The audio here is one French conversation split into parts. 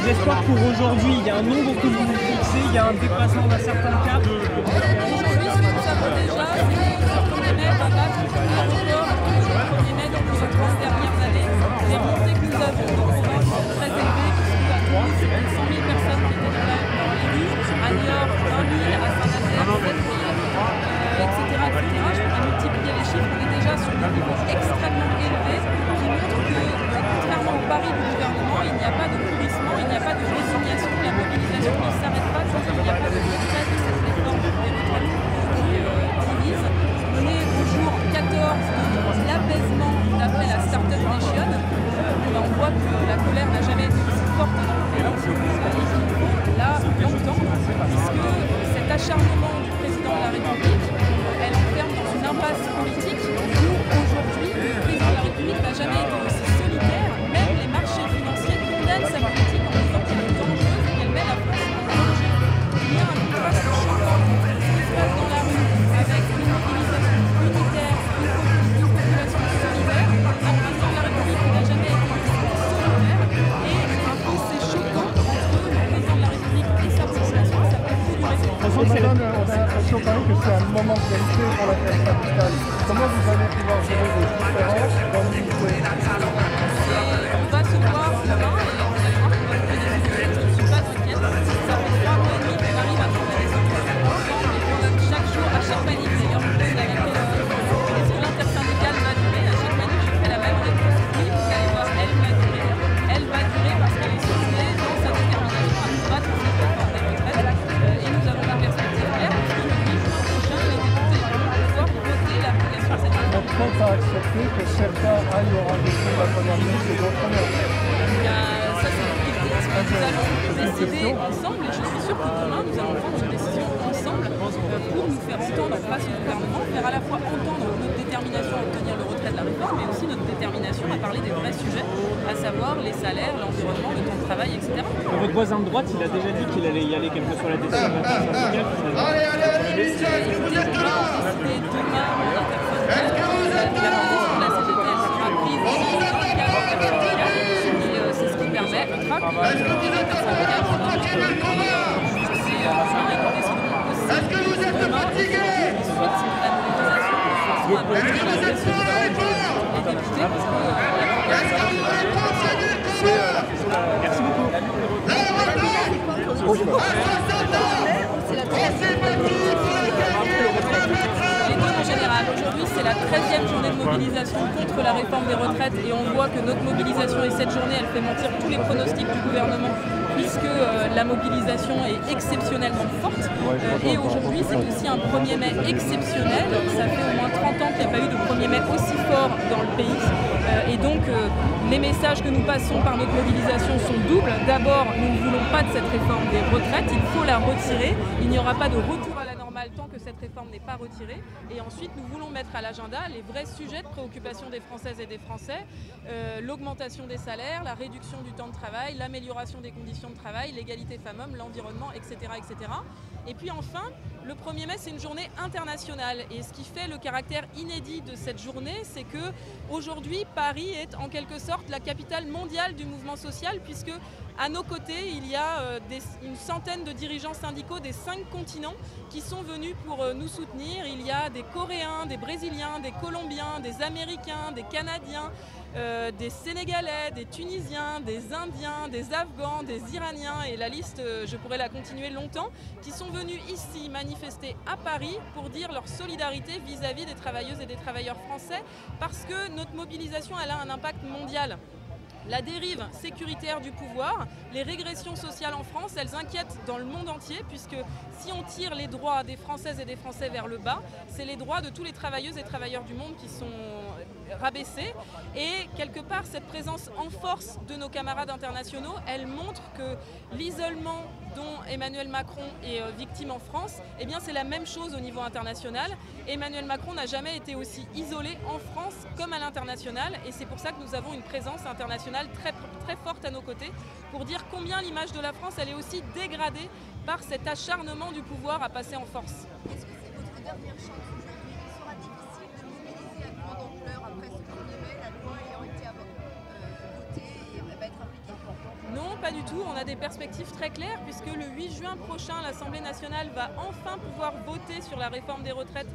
espoirs pour aujourd'hui? Il y a un nombre que vous vous fixez, il y a un dépassement d'un certain cap? Aujourd'hui, ce que nous savons déjà, c'est que le 1er mai va battre un record le 1er mai dans les 30 dernières années. Les remontées que nous avons de province sont très élevées, puisque à Toulouse, c'était 100 000 personnes qui étaient dans les rues, à Niort, 20 000, à Saint-Nazaire, 7 000, etc., etc. Je pourrais multiplier les chiffres, on est déjà sur des niveaux extrêmement élevés qui montrent que, contrairement au pari du gouvernement, il n'y a pas de pourrissement, il n'y a pas de résignation, la mobilisation ne s'arrête pas tant qu'il n'y a pas de retrait de cette réforme des retraites qui divise. On est au jour 14 de l'apaisement d'après la Startup Nation. On voit que la colère n'a jamais été aussi forte dans le pays, et qu'il faut là longtemps, puisque cet acharnement du président de la République, elle enferme dans une impasse politique où aujourd'hui, le président de la République n'a jamais été aussi solitaire. Même les marchés financiers condamnent sa politique en disant qu'elle est dangereuse et qu'elle met la France en danger. Il y a un contraste choquant entre ce qui se passe dans la rue avec une mobilisation unitaire, une population solidaire, un président de la République qui n'a jamais été aussi solitaire, et un fossé choquant entre le président de la République et sa population. Ça peut durer. On a l'impression quand même que c'est un moment de vérité pour la classe capitale. Comment vous allez pouvoir gérer vos différences dans l'unité? On va se voir demain et on va voir qu'on va trouver des solutions. Je ne suis pas inquiète. Ça fait 3 mois et demi qu'on arrive à trouver des solutions ensemble et chaque jour, à chaque manif, d'ailleurs, je pose la même question. Est-ce que l'intersyndicale va durer? À chaque manif, je fais la même réponse. Oui, vous allez voir, elle va durer. Elle va durer parce qu'elle est soudée dans sa détermination à combattre cette réforme des retraites. Et nous avons la perspective claire parce que le 8 juin prochain, les députés vont pouvoir voter l'application de cette réforme. Votre compte a accepté que certains aillent au rendez-vous de la première ministre et d'autres non. Ça, c'est ce que nous allons décider ensemble, et je suis sûre que demain, nous allons prendre une décision ensemble pour nous faire entendre face au gouvernement, faire à la fois entendre notre détermination à obtenir le retrait de la réforme, mais aussi notre détermination à parler des vrais sujets, à savoir les salaires, l'environnement, le temps de travail, etc. Votre voisin de droite, il a déjà dit qu'il allait y aller, quelle que soit la décision syndicale. Écoutez, on va en décider demain en intersyndicale. La position de la CGT sera prise dans le cadre intersyndicale, et c'est ce qui permet, on trappe les activités intersyndicales pendant c'est demain, écoutez, c'est donc possible demain, suite de la mobilisation, de façon à maintenir la pression des députés, parce que Merci beaucoup. c'est la 13e. Les deux en général. Aujourd'hui, c'est la 13e journée de mobilisation contre la réforme des retraites et on voit que notre mobilisation et cette journée, elle fait mentir tous les pronostics du gouvernement puisque la mobilisation est exceptionnellement forte. Et aujourd'hui, c'est aussi un 1er mai exceptionnel. Ça fait au moins 30 ans qu'il n'y a pas eu de 1er mai aussi fort dans le pays. Et donc, les messages que nous passons par notre mobilisation sont doubles. D'abord, nous ne voulons pas de cette réforme des retraites, il faut la retirer. Il n'y aura pas de retour à la normale tant que cette réforme n'est pas retirée. Et ensuite, nous voulons mettre à l'agenda les vrais sujets de préoccupation des Françaises et des Français. L'augmentation des salaires, la réduction du temps de travail, l'amélioration des conditions de travail, l'égalité femmes-hommes, l'environnement, etc., etc. Et puis enfin, le 1er mai, c'est une journée internationale. Et ce qui fait le caractère inédit de cette journée, c'est que aujourd'hui, Paris est en quelque sorte la capitale mondiale du mouvement social, puisque à nos côtés, il y a une centaine de dirigeants syndicaux des 5 continents qui sont venus pour nous soutenir. Il y a des Coréens, des Brésiliens, des Colombiens, des Américains, des Canadiens, des Sénégalais, des Tunisiens, des Indiens, des Afghans, des Iraniens, et la liste, je pourrais la continuer longtemps, qui sont venus ici manifester à Paris pour dire leur solidarité vis-à-vis des travailleuses et des travailleurs français, parce que notre mobilisation, elle a un impact mondial. La dérive sécuritaire du pouvoir, les régressions sociales en France, elles inquiètent dans le monde entier, puisque si on tire les droits des Françaises et des Français vers le bas, c'est les droits de tous les travailleuses et travailleurs du monde qui sont rabaissés. Et quelque part, cette présence en force de nos camarades internationaux, elle montre que l'isolement dont Emmanuel Macron est victime en France, eh bien c'est la même chose au niveau international. Emmanuel Macron n'a jamais été aussi isolé en France comme à l'international, et c'est pour ça que nous avons une présence internationale très, très forte à nos côtés, pour dire combien l'image de la France, elle est aussi dégradée par cet acharnement du pouvoir à passer en force. Est-ce que c'est votre dernière chance aujourd'hui? Il sera difficile de mobiliser à grande ampleur après ce 1er mai, la loi ayant été votée et va être appliquée? Non, pas du tout. On a des perspectives très claires puisque le 8 juin prochain, l'Assemblée nationale va enfin pouvoir voter sur la réforme des retraites,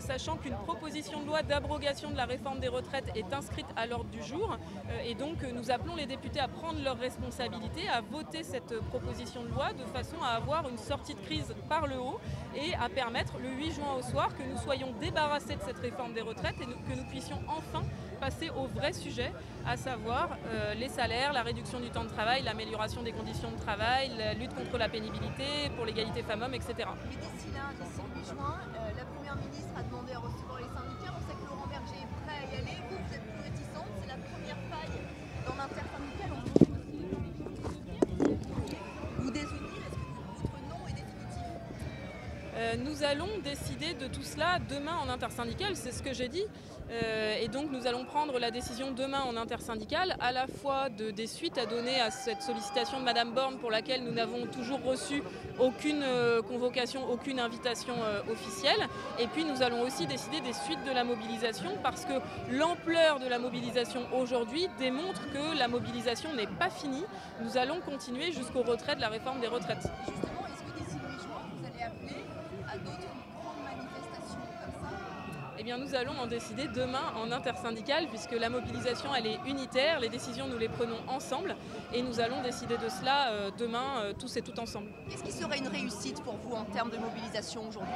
sachant qu'une proposition de loi d'abrogation de la réforme des retraites est inscrite à l'ordre du jour. Et donc nous appelons les députés à prendre leurs responsabilités, à voter cette proposition de loi de façon à avoir une sortie de crise par le haut et à permettre le 8 juin au soir que nous soyons débarrassés de cette réforme des retraites et que nous puissions enfin passer au vrai sujet, à savoir les salaires, la réduction du temps de travail, l'amélioration des conditions de travail, la lutte contre la pénibilité, pour l'égalité femmes-hommes, etc. Mais d'ici là, d'ici le 8 juin, la Première ministre a demandé à recevoir les syndicats. On sait que Laurent Berger est prêt à y aller. Vous, vous êtes plus réticente. C'est la première faille dans l'intersyndicale. Vous désunir, est-ce que votre non est définitif? Nous allons décider de tout cela demain en intersyndicale, c'est ce que j'ai dit. Et donc nous allons prendre la décision demain en intersyndicale, à la fois des suites à donner à cette sollicitation de Madame Borne pour laquelle nous n'avons toujours reçu aucune convocation, aucune invitation officielle. Et puis nous allons aussi décider des suites de la mobilisation parce que l'ampleur de la mobilisation aujourd'hui démontre que la mobilisation n'est pas finie. Nous allons continuer jusqu'au retrait de la réforme des retraites. Justement, est-ce que d'ici le 8 juin, vous allez appeler à d'autres grandes manifestations comme ça? Eh bien, nous allons en décider demain en intersyndicale puisque la mobilisation elle est unitaire, les décisions nous les prenons ensemble et nous allons décider de cela demain tous et toutes ensemble. Qu'est-ce qui serait une réussite pour vous en termes de mobilisation aujourd'hui?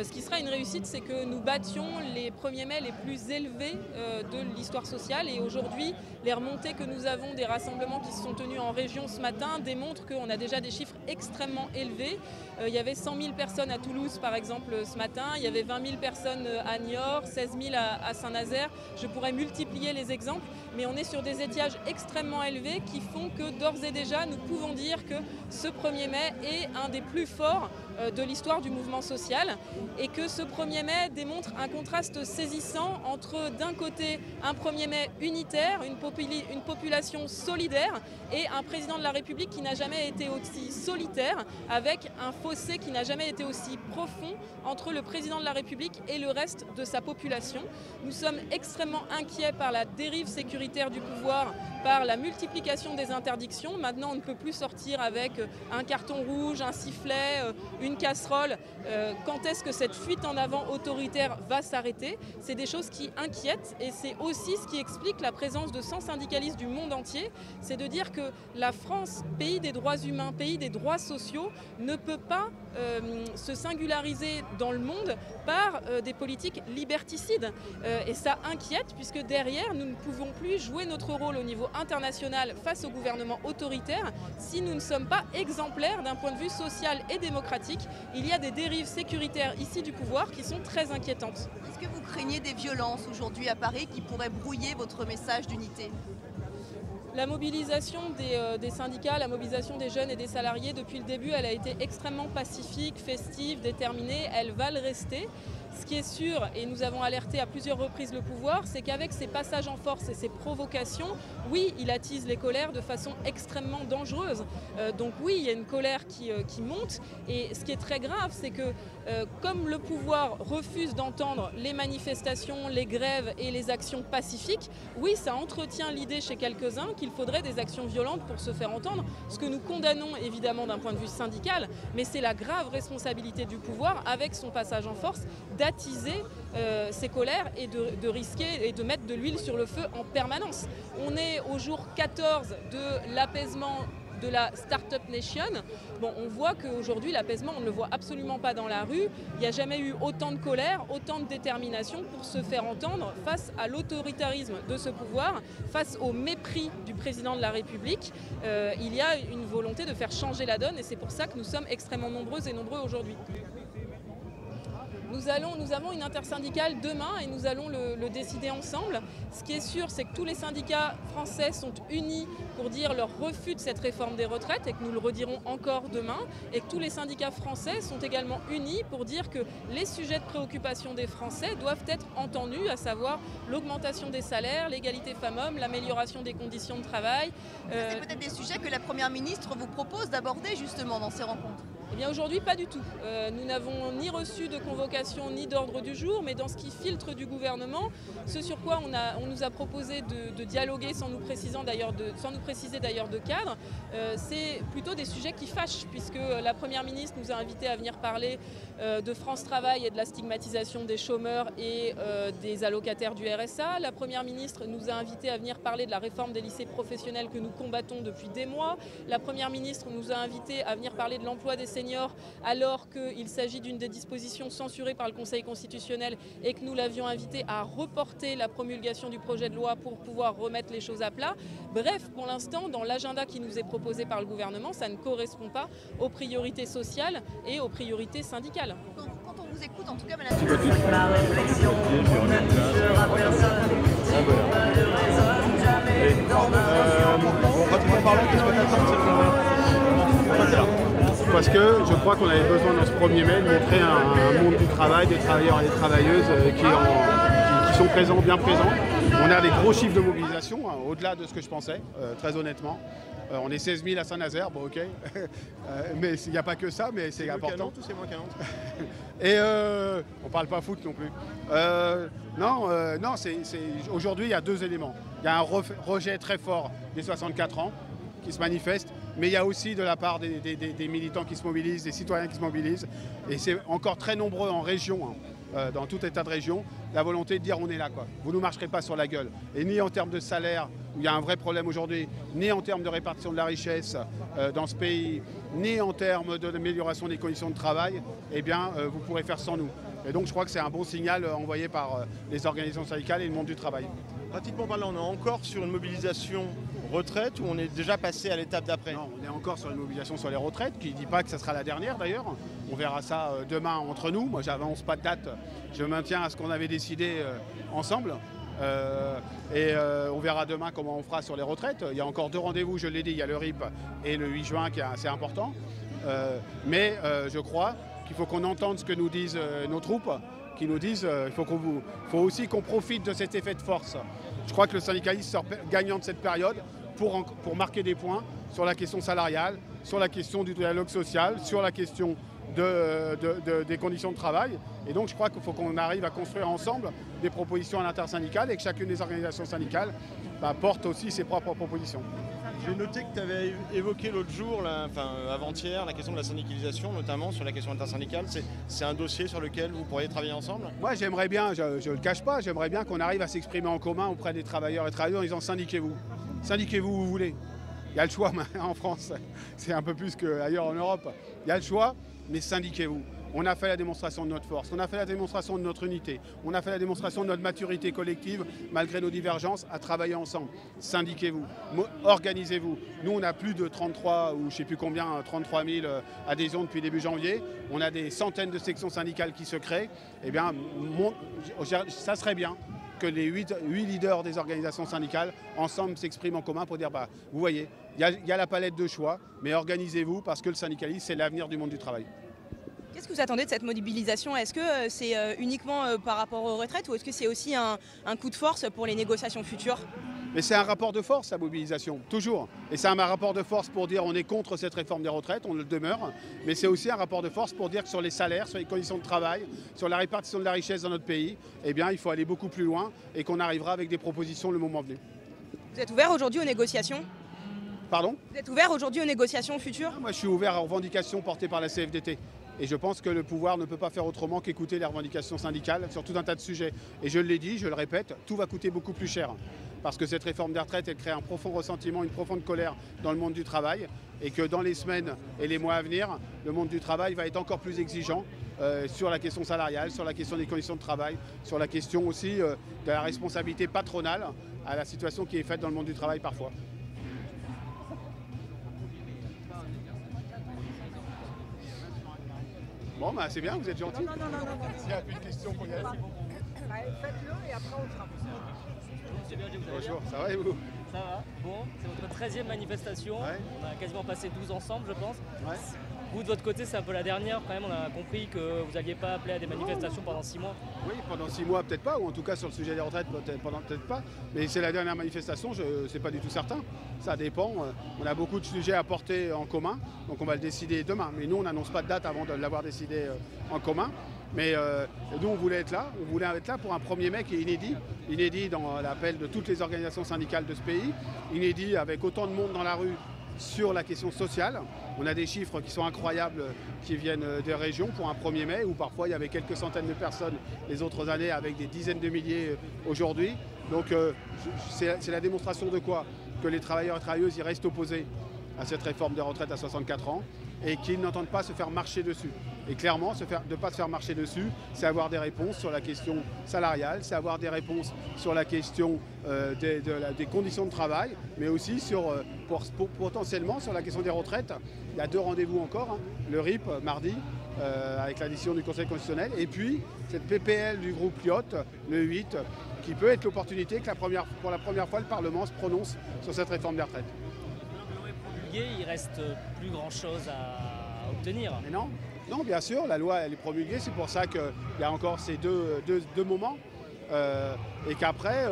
Ce qui sera une réussite, c'est que nous battions les 1er mai les plus élevés de l'histoire sociale. Et aujourd'hui, les remontées que nous avons des rassemblements qui se sont tenus en région ce matin démontrent qu'on a déjà des chiffres extrêmement élevés. Il y avait 100 000 personnes à Toulouse, par exemple, ce matin. Il y avait 20 000 personnes à Niort, 16 000 à Saint-Nazaire. Je pourrais multiplier les exemples, mais on est sur des étiages extrêmement élevés qui font que d'ores et déjà, nous pouvons dire que ce 1er mai est un des plus forts de l'histoire du mouvement social. Et que ce 1er mai démontre un contraste saisissant entre d'un côté un 1er mai unitaire, une population solidaire et un président de la République qui n'a jamais été aussi solitaire avec un fossé qui n'a jamais été aussi profond entre le président de la République et le reste de sa population. Nous sommes extrêmement inquiets par la dérive sécuritaire du pouvoir, par la multiplication des interdictions. Maintenant, on ne peut plus sortir avec un carton rouge, un sifflet, une casserole. Quand est-ce que cette fuite en avant autoritaire va s'arrêter? C'est des choses qui inquiètent et c'est aussi ce qui explique la présence de 100 syndicalistes du monde entier. C'est de dire que la France, pays des droits humains, pays des droits sociaux, ne peut pas se singulariser dans le monde par des politiques liberticides. Et ça inquiète puisque derrière, nous ne pouvons plus jouer notre rôle au niveau international face au gouvernement autoritaire si nous ne sommes pas exemplaires d'un point de vue social et démocratique. Il y a des dérives sécuritaires ici du pouvoir qui sont très inquiétantes. Est-ce que vous craignez des violences aujourd'hui à Paris qui pourraient brouiller votre message d'unité? La mobilisation des syndicats, la mobilisation des jeunes et des salariés, depuis le début, elle a été extrêmement pacifique, festive, déterminée. Elle va le rester. Ce qui est sûr, et nous avons alerté à plusieurs reprises le pouvoir, c'est qu'avec ses passages en force et ses provocations, oui, il attise les colères de façon extrêmement dangereuse. Donc oui, il y a une colère qui monte. Et ce qui est très grave, c'est que comme le pouvoir refuse d'entendre les manifestations, les grèves et les actions pacifiques, oui, ça entretient l'idée chez quelques-uns qu'il faudrait des actions violentes pour se faire entendre, ce que nous condamnons évidemment d'un point de vue syndical, mais c'est la grave responsabilité du pouvoir, avec son passage en force, d'attiser ces colères et de risquer et de mettre de l'huile sur le feu en permanence. On est au jour 14 de l'apaisement de la Startup Nation. Bon, on voit qu'aujourd'hui, l'apaisement, on ne le voit absolument pas dans la rue. Il n'y a jamais eu autant de colère, autant de détermination pour se faire entendre face à l'autoritarisme de ce pouvoir, face au mépris du président de la République. Il y a une volonté de faire changer la donne et c'est pour ça que nous sommes extrêmement nombreuses et nombreux aujourd'hui. Nous avons une intersyndicale demain et nous allons le décider ensemble. Ce qui est sûr, c'est que tous les syndicats français sont unis pour dire leur refus de cette réforme des retraites et que nous le redirons encore demain. Et que tous les syndicats français sont également unis pour dire que les sujets de préoccupation des Français doivent être entendus, à savoir l'augmentation des salaires, l'égalité femmes-hommes, l'amélioration des conditions de travail. C'est peut-être des sujets que la Première ministre vous propose d'aborder justement dans ces rencontres. Eh bien aujourd'hui, pas du tout. Nous n'avons ni reçu de convocation ni d'ordre du jour, mais dans ce qui filtre du gouvernement, ce sur quoi on nous a proposé de dialoguer sans nous préciser d'ailleurs de cadre, c'est plutôt des sujets qui fâchent, puisque la Première ministre nous a invités à venir parler de France Travail et de la stigmatisation des chômeurs et des allocataires du RSA. La Première ministre nous a invités à venir parler de la réforme des lycées professionnels que nous combattons depuis des mois. La Première ministre nous a invités à venir parler de l'emploi des seniors alors qu'il s'agit d'une des dispositions censurées par le Conseil constitutionnel et que nous l'avions invité à reporter la promulgation du projet de loi pour pouvoir remettre les choses à plat. Bref, pour l'instant, dans l'agenda qui nous est proposé par le gouvernement, ça ne correspond pas aux priorités sociales et aux priorités syndicales. Quand on vous écoute, en tout cas, Madame parce que je crois qu'on avait besoin dans ce 1er mai de montrer un monde du travail, des travailleurs et des travailleuses qui sont présents, bien présents. On a des gros chiffres de mobilisation, hein, au-delà de ce que je pensais, très honnêtement. On est 16 000 à Saint-Nazaire, bon ok, mais il n'y a pas que ça, mais c'est important. Nantes ou c'est moins qu'à Nantes? Et on ne parle pas foot non plus. Non, aujourd'hui il y a 2 éléments. Il y a un rejet très fort des 64 ans qui se manifeste, mais il y a aussi de la part des militants qui se mobilisent, des citoyens qui se mobilisent, et c'est encore très nombreux en région, hein, dans tout état de région, la volonté de dire on est là, quoi. Vous ne nous marcherez pas sur la gueule. Et ni en termes de salaire, où il y a un vrai problème aujourd'hui, ni en termes de répartition de la richesse dans ce pays, ni en termes d'amélioration des conditions de travail, eh bien vous pourrez faire sans nous. Et donc je crois que c'est un bon signal envoyé par les organisations syndicales et le monde du travail. Pratiquement parlant, on est encore sur une mobilisation retraite ou on est déjà passé à l'étape d'après? Non, on est encore sur une mobilisation sur les retraites, qui ne dit pas que ça sera la dernière d'ailleurs. On verra ça demain entre nous. Moi, j'avance pas de date. Je maintiens à ce qu'on avait décidé ensemble. On verra demain comment on fera sur les retraites. Il y a encore 2 rendez-vous, je l'ai dit, il y a le RIP et le 8 juin qui est assez important. Mais je crois qu'il faut qu'on entende ce que nous disent nos troupes, qui nous disent qu'il faut aussi qu'on profite de cet effet de force. Je crois que le syndicalisme sort gagnant de cette période pour marquer des points sur la question salariale, sur la question du dialogue social, sur la question des conditions de travail. Et donc je crois qu'il faut qu'on arrive à construire ensemble des propositions à l'intersyndicale et que chacune des organisations syndicales porte aussi ses propres propositions. J'ai noté que tu avais évoqué l'autre jour, avant-hier, la question de la syndicalisation, notamment sur la question intersyndicale. C'est un dossier sur lequel vous pourriez travailler ensemble? Moi j'aimerais bien, je ne le cache pas, j'aimerais bien qu'on arrive à s'exprimer en commun auprès des travailleurs et travailleuses en disant syndiquez-vous. Syndiquez-vous où vous voulez. Il y a le choix en France, c'est un peu plus qu'ailleurs en Europe. Il y a le choix, mais syndiquez-vous. On a fait la démonstration de notre force, on a fait la démonstration de notre unité, on a fait la démonstration de notre maturité collective, malgré nos divergences, à travailler ensemble. Syndiquez-vous, organisez-vous. Nous, on a plus de 33 ou je ne sais plus combien, 33 000 adhésions depuis début janvier. On a des centaines de sections syndicales qui se créent. Eh bien, ça serait bien que les 8 leaders des organisations syndicales, ensemble, s'expriment en commun pour dire, vous voyez, il y a la palette de choix, mais organisez-vous parce que le syndicalisme, c'est l'avenir du monde du travail. Qu'est-ce que vous attendez de cette mobilisation? Est-ce que c'est uniquement par rapport aux retraites ou est-ce que c'est aussi un coup de force pour les négociations futures? Mais c'est un rapport de force, la mobilisation, toujours. Et c'est un rapport de force pour dire on est contre cette réforme des retraites, on le demeure. Mais c'est aussi un rapport de force pour dire que sur les salaires, sur les conditions de travail, sur la répartition de la richesse dans notre pays, eh bien, il faut aller beaucoup plus loin et qu'on arrivera avec des propositions le moment venu. Vous êtes ouvert aujourd'hui aux négociations? Pardon? Vous êtes ouvert aujourd'hui aux négociations futures? Moi, je suis ouvert aux revendications portées par la CFDT. Et je pense que le pouvoir ne peut pas faire autrement qu'écouter les revendications syndicales sur tout un tas de sujets. Et je l'ai dit, je le répète, tout va coûter beaucoup plus cher. Parce que cette réforme des retraites, elle crée un profond ressentiment, une profonde colère dans le monde du travail. Et que dans les semaines et les mois à venir, le monde du travail va être encore plus exigeant sur la question salariale, sur la question des conditions de travail, sur la question aussi de la responsabilité patronale à la situation qui est faite dans le monde du travail parfois. Bon, c'est bien, vous êtes gentil. Non. S'il n'y a plus de questions pour y aller. Faites-le et après on le fera. Bonjour, ça va et vous? Ça va, bon, c'est votre 13e manifestation, Ouais. on a quasiment passé 12 ensemble je pense. Ouais. Vous, de votre côté, c'est un peu la dernière quand même. On a compris que vous n'alliez pas appeler à des manifestations pendant 6 mois. Oui, pendant 6 mois, peut-être pas, ou en tout cas sur le sujet des retraites, peut-être pas. Mais c'est la dernière manifestation, c'est pas du tout certain. Ça dépend. On a beaucoup de sujets à porter en commun, donc on va le décider demain. Mais nous, on n'annonce pas de date avant de l'avoir décidé en commun. Mais nous, on voulait être là. On voulait être là pour un 1er mai qui est inédit. Inédit dans l'appel de toutes les organisations syndicales de ce pays. Inédit avec autant de monde dans la rue sur la question sociale. On a des chiffres qui sont incroyables qui viennent des régions pour un 1er mai où parfois il y avait quelques centaines de personnes les autres années avec des dizaines de milliers aujourd'hui. Donc c'est la démonstration de quoi? Que les travailleurs et travailleuses y restent opposés à cette réforme des retraites à 64 ans et qu'ils n'entendent pas se faire marcher dessus. Et clairement, de ne pas se faire marcher dessus, c'est avoir des réponses sur la question salariale, c'est avoir des réponses sur la question des conditions de travail, mais aussi potentiellement sur la question des retraites. Il y a 2 rendez-vous encore, hein. Le RIP mardi, avec la décision du Conseil constitutionnel, et puis cette PPL du groupe Lyotte, le 8, qui peut être l'opportunité que pour la première fois le Parlement se prononce sur cette réforme des retraites. Il reste plus grand chose à obtenir. Mais non, bien sûr, la loi elle est promulguée, c'est pour ça qu'il y a encore ces deux moments. Et qu'après,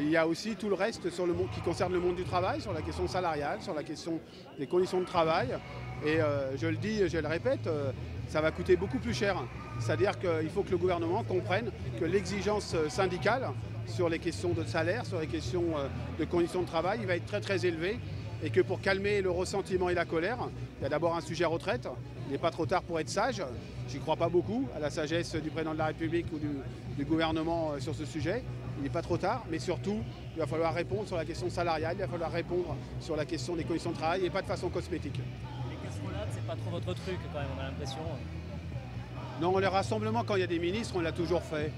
il y a aussi tout le reste qui concerne le monde du travail, sur la question salariale, sur la question des conditions de travail. Et je le dis, je le répète, ça va coûter beaucoup plus cher. C'est-à-dire qu'il faut que le gouvernement comprenne que l'exigence syndicale sur les questions de salaire, sur les questions de conditions de travail, il va être très très élevé. Et que pour calmer le ressentiment et la colère, il y a d'abord un sujet retraite. Il n'est pas trop tard pour être sage. J'y crois pas beaucoup à la sagesse du président de la République ou du gouvernement sur ce sujet. Il n'est pas trop tard, mais surtout, il va falloir répondre sur la question salariale, il va falloir répondre sur la question des conditions de travail et pas de façon cosmétique. Les casserolades, c'est pas trop votre truc quand même, on a l'impression. Non, les rassemblements, quand il y a des ministres, on l'a toujours fait.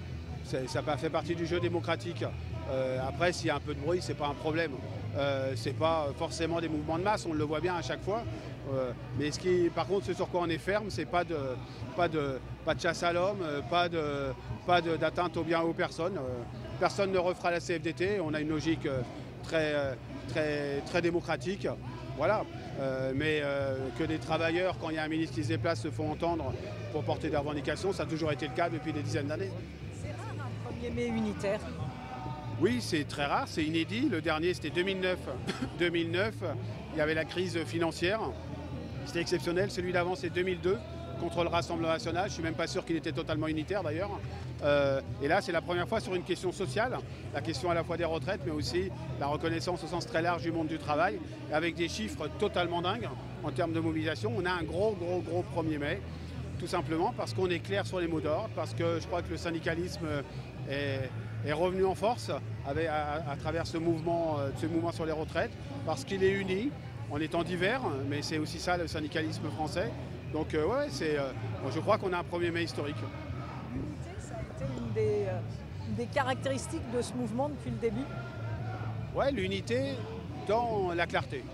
Ça fait partie du jeu démocratique. Après, s'il y a un peu de bruit, c'est pas un problème. C'est pas forcément des mouvements de masse, on le voit bien à chaque fois. Mais par contre, ce sur quoi on est ferme, c'est pas de chasse à l'homme, pas d'atteinte aux biens et aux personnes. Personne ne refera la CFDT. On a une logique très démocratique. Voilà. Mais que des travailleurs, quand il y a un ministre qui se déplace, se font entendre pour porter des revendications, ça a toujours été le cas depuis des dizaines d'années. C'est rare un 1er mai unitaire. Oui, c'est très rare, c'est inédit. Le dernier, c'était 2009. 2009, il y avait la crise financière. C'était exceptionnel. Celui d'avant, c'est 2002, contre le Rassemblement national. Je ne suis même pas sûr qu'il était totalement unitaire, d'ailleurs. Et là, c'est la première fois sur une question sociale. La question à la fois des retraites, mais aussi la reconnaissance au sens très large du monde du travail, avec des chiffres totalement dingues en termes de mobilisation. On a un gros 1er mai, tout simplement parce qu'on est clair sur les mots d'ordre, parce que je crois que le syndicalisme est revenu en force à travers ce mouvement sur les retraites, parce qu'il est uni en étant divers, mais c'est aussi ça le syndicalisme français. Donc je crois qu'on a un 1er mai historique. L'unité, ça a été une des caractéristiques de ce mouvement depuis le début. Oui, l'unité dans la clarté.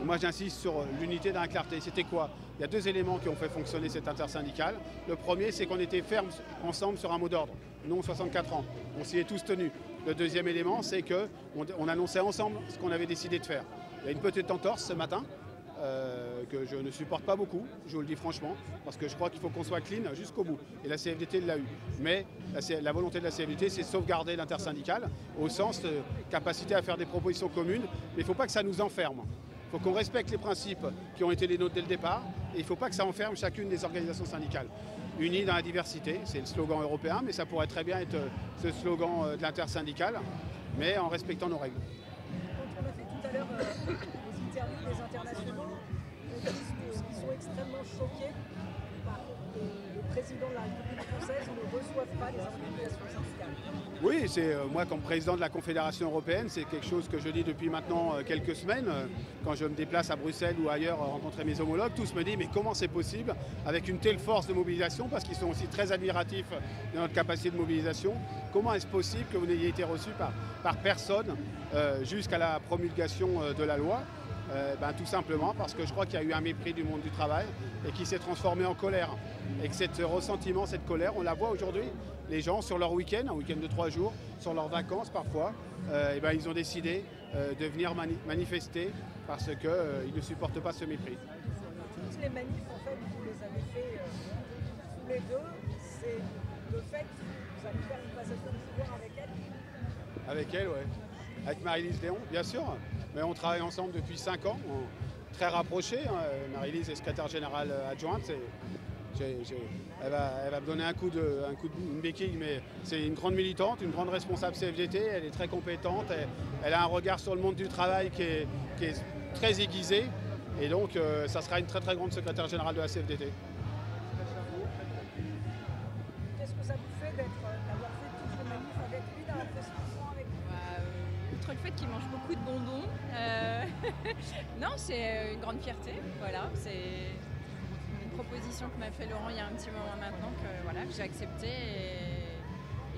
Et moi j'insiste sur l'unité dans la clarté. C'était quoi? Il y a 2 éléments qui ont fait fonctionner cette intersyndicale. Le premier, c'est qu'on était fermes ensemble sur un mot d'ordre, non 64 ans. On s'y est tous tenus. Le deuxième élément, c'est qu'on annonçait ensemble ce qu'on avait décidé de faire. Il y a une petite entorse ce matin que je ne supporte pas beaucoup, je vous le dis franchement, parce que je crois qu'il faut qu'on soit clean jusqu'au bout. Et la CFDT l'a eu. Mais la volonté de la CFDT, c'est sauvegarder l'intersyndicale au sens de capacité à faire des propositions communes. Mais il ne faut pas que ça nous enferme. Il faut qu'on respecte les principes qui ont été les nôtres dès le départ et il ne faut pas que ça enferme chacune des organisations syndicales. Unis dans la diversité, c'est le slogan européen, mais ça pourrait très bien être ce slogan de l'intersyndicale, mais en respectant nos règles. Quand on a fait tout à l'heure les interviews des internationaux, on dit qu'ils sont extrêmement choqués par le président de la République française ne reçoivent pas les organisations syndicales. Oui, moi comme président de la Confédération européenne, c'est quelque chose que je dis depuis maintenant quelques semaines. Quand je me déplace à Bruxelles ou ailleurs rencontrer mes homologues, tous me disent mais comment c'est possible avec une telle force de mobilisation, parce qu'ils sont aussi très admiratifs de notre capacité de mobilisation. Comment est-ce possible que vous n'ayez été reçu par personne jusqu'à la promulgation de la loi? Tout simplement parce que je crois qu'il y a eu un mépris du monde du travail et qui s'est transformé en colère. Et que ce ressentiment, cette colère, on la voit aujourd'hui. Les gens, sur leur week-end, un week-end de 3 jours, sur leurs vacances parfois, ils ont décidé de venir manifester parce qu'ils ne supportent pas ce mépris. Est-ce les manifs, en fait, vous les avez fait tous les deux, c'est le fait que vous allez faire une passation de pouvoir avec elle. Avec elle, ouais. Avec Marie-Lise Léon, bien sûr. Mais on travaille ensemble depuis 5 ans, très rapprochés. Hein. Marie-Lise est secrétaire générale adjointe. Elle va me donner une béquille, mais c'est une grande militante, une grande responsable CFDT. Elle est très compétente. Elle a un regard sur le monde du travail qui est très aiguisé. Et donc, ça sera une très très grande secrétaire générale de la CFDT. Qu'est-ce que ça vous fait d'avoir fait toutes les manifs avec lui, d'avoir fait ce mouvement avec lui? Outre le fait qu'il mange beaucoup de bonbons, non, c'est une grande fierté. Voilà, c'est une proposition que m'a fait Laurent il y a un petit moment maintenant que voilà, j'ai accepté.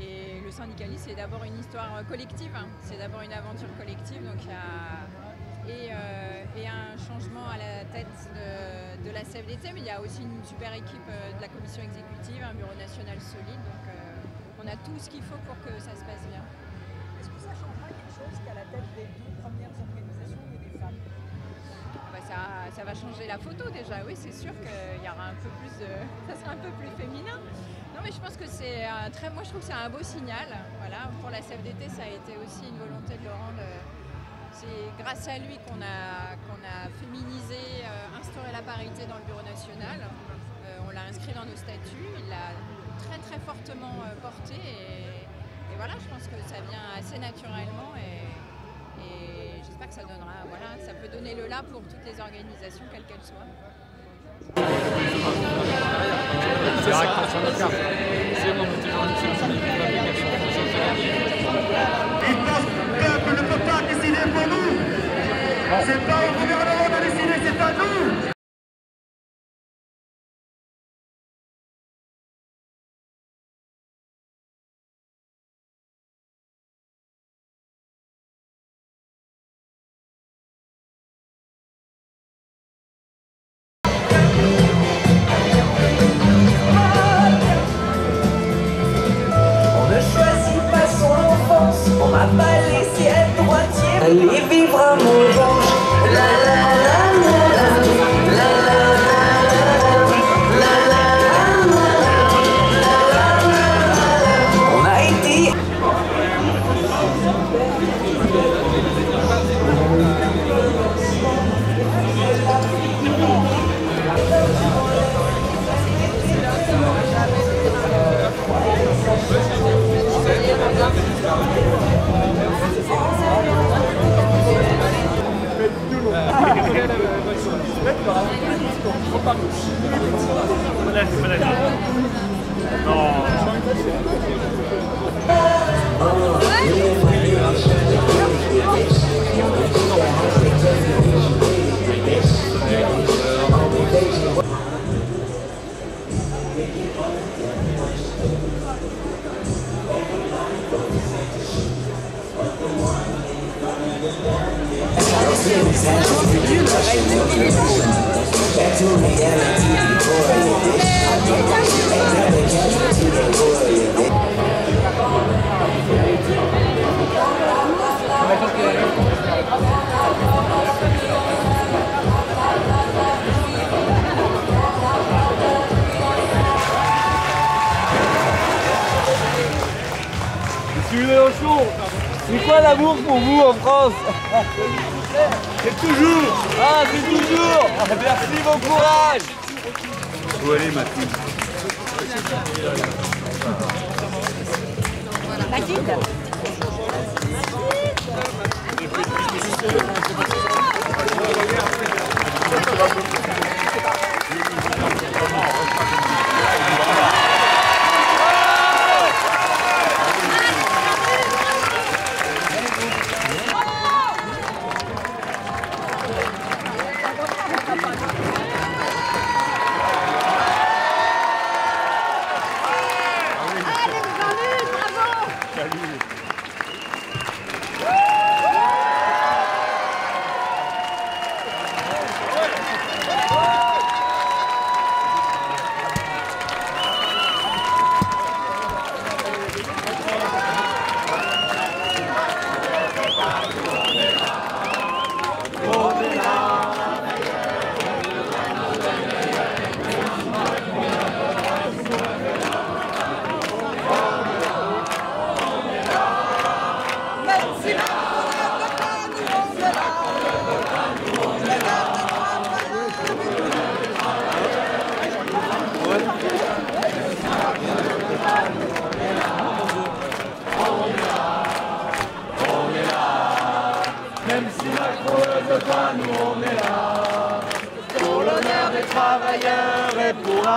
Et le syndicalisme, c'est d'abord une histoire collective, hein. C'est d'abord une aventure collective. Donc il y a un changement à la tête de la CFDT, mais il y a aussi une super équipe de la commission exécutive, un bureau national solide. Donc on a tout ce qu'il faut pour que ça se passe bien. Est-ce que ça changera quelque chose qu'à la tête des 2 premières organisations, il y ait des femmes? Ça va changer la photo déjà, oui, c'est sûr qu'il y aura un peu plus ça sera un peu plus féminin. Non, mais je pense que c'est moi je trouve que c'est un beau signal. Voilà, pour la CFDT, ça a été aussi une volonté de Laurent. C'est grâce à lui qu'on a féminisé, instauré la parité dans le bureau national. On l'a inscrit dans nos statuts, il l'a très très fortement porté et voilà, je pense que ça vient assez naturellement et j'espère que ça donnera, voilà, ça peut donner le là pour toutes les organisations, quelles qu'elles soient. C'est ça. C'est bon, Et parce que le peuple ne peut pas décider pour nous. C'est pas au gouvernement de décider, c'est à nous. Allez vivre à Montblanche, la la la la la la. On a été. Monsieur Mélenchon, c'est quoi l'amour pour vous en France? C'est toujours. Ah, c'est toujours. Merci, bon courage. Où aller, Mathilde? Mathilde.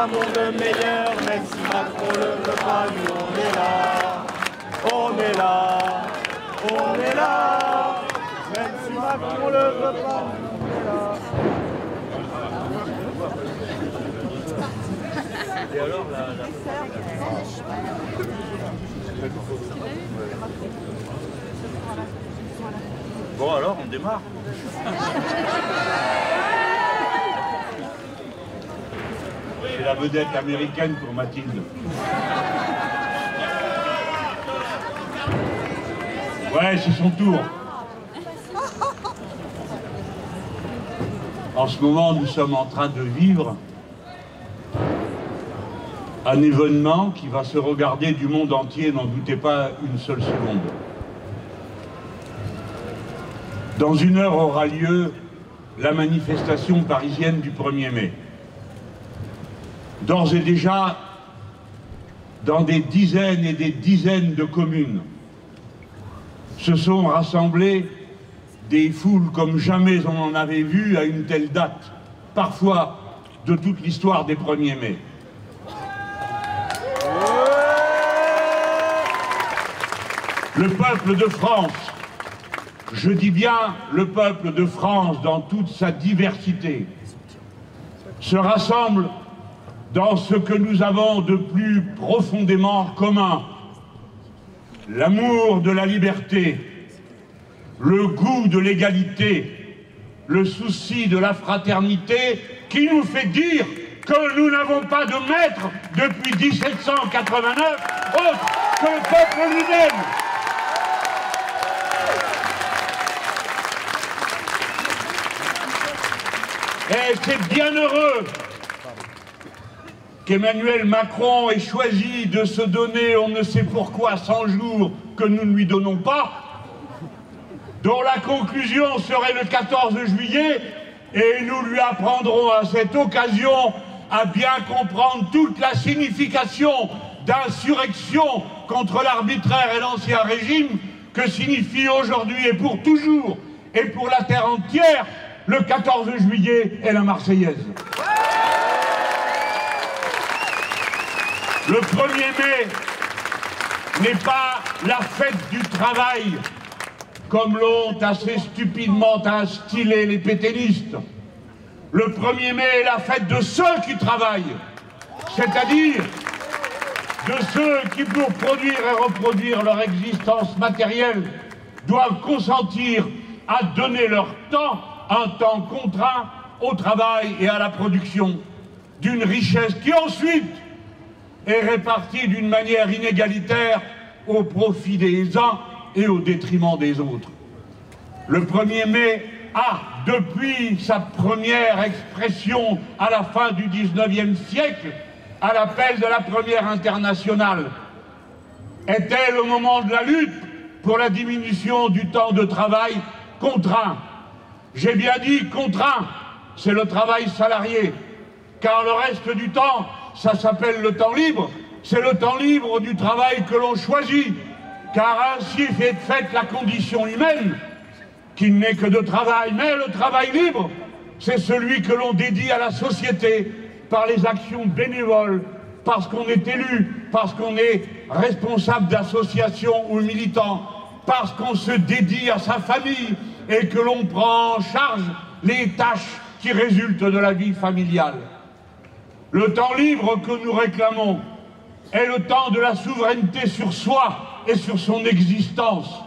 un monde meilleur, même si Macron le veut pas, nous on est là. On est là, on est là. Même si Macron le veut pas, nous on est là. Et alors, bon, alors, on démarre. C'est la vedette américaine pour Mathilde. Ouais, c'est son tour. En ce moment, nous sommes en train de vivre un événement qui va se regarder du monde entier, n'en doutez pas une seule seconde. Dans une heure aura lieu la manifestation parisienne du 1er mai. D'ores et déjà, dans des dizaines et des dizaines de communes, se sont rassemblées des foules comme jamais on en avait vu à une telle date, parfois de toute l'histoire des 1er mai. Le peuple de France, je dis bien le peuple de France dans toute sa diversité, se rassemble dans ce que nous avons de plus profondément commun: l'amour de la liberté, le goût de l'égalité, le souci de la fraternité, qui nous fait dire que nous n'avons pas de maître depuis 1789 autre que le peuple lui-même. Et c'est bien heureux qu'Emmanuel Macron ait choisi de se donner, on ne sait pourquoi, 100 jours que nous ne lui donnons pas, dont la conclusion serait le 14 juillet, et nous lui apprendrons à cette occasion à bien comprendre toute la signification d'insurrection contre l'arbitraire et l'ancien régime que signifie aujourd'hui et pour toujours, et pour la terre entière, le 14 juillet et la Marseillaise. Le 1er mai n'est pas la fête du travail, comme l'ont assez stupidement instillé les pétainistes. Le 1er mai est la fête de ceux qui travaillent, c'est-à-dire de ceux qui, pour produire et reproduire leur existence matérielle, doivent consentir à donner leur temps, un temps contraint, au travail et à la production d'une richesse qui ensuite est répartie d'une manière inégalitaire au profit des uns et au détriment des autres. Le 1er mai a, depuis sa première expression à la fin du 19e siècle, à l'appel de la première internationale, était le moment de la lutte pour la diminution du temps de travail contraint. J'ai bien dit contraint, c'est le travail salarié, car le reste du temps, ça s'appelle le temps libre, c'est le temps libre du travail que l'on choisit, car ainsi est faite la condition humaine, qui n'est que de travail. Mais le travail libre, c'est celui que l'on dédie à la société par les actions bénévoles, parce qu'on est élu, parce qu'on est responsable d'association ou militant, parce qu'on se dédie à sa famille et que l'on prend en charge les tâches qui résultent de la vie familiale. Le temps libre que nous réclamons est le temps de la souveraineté sur soi et sur son existence.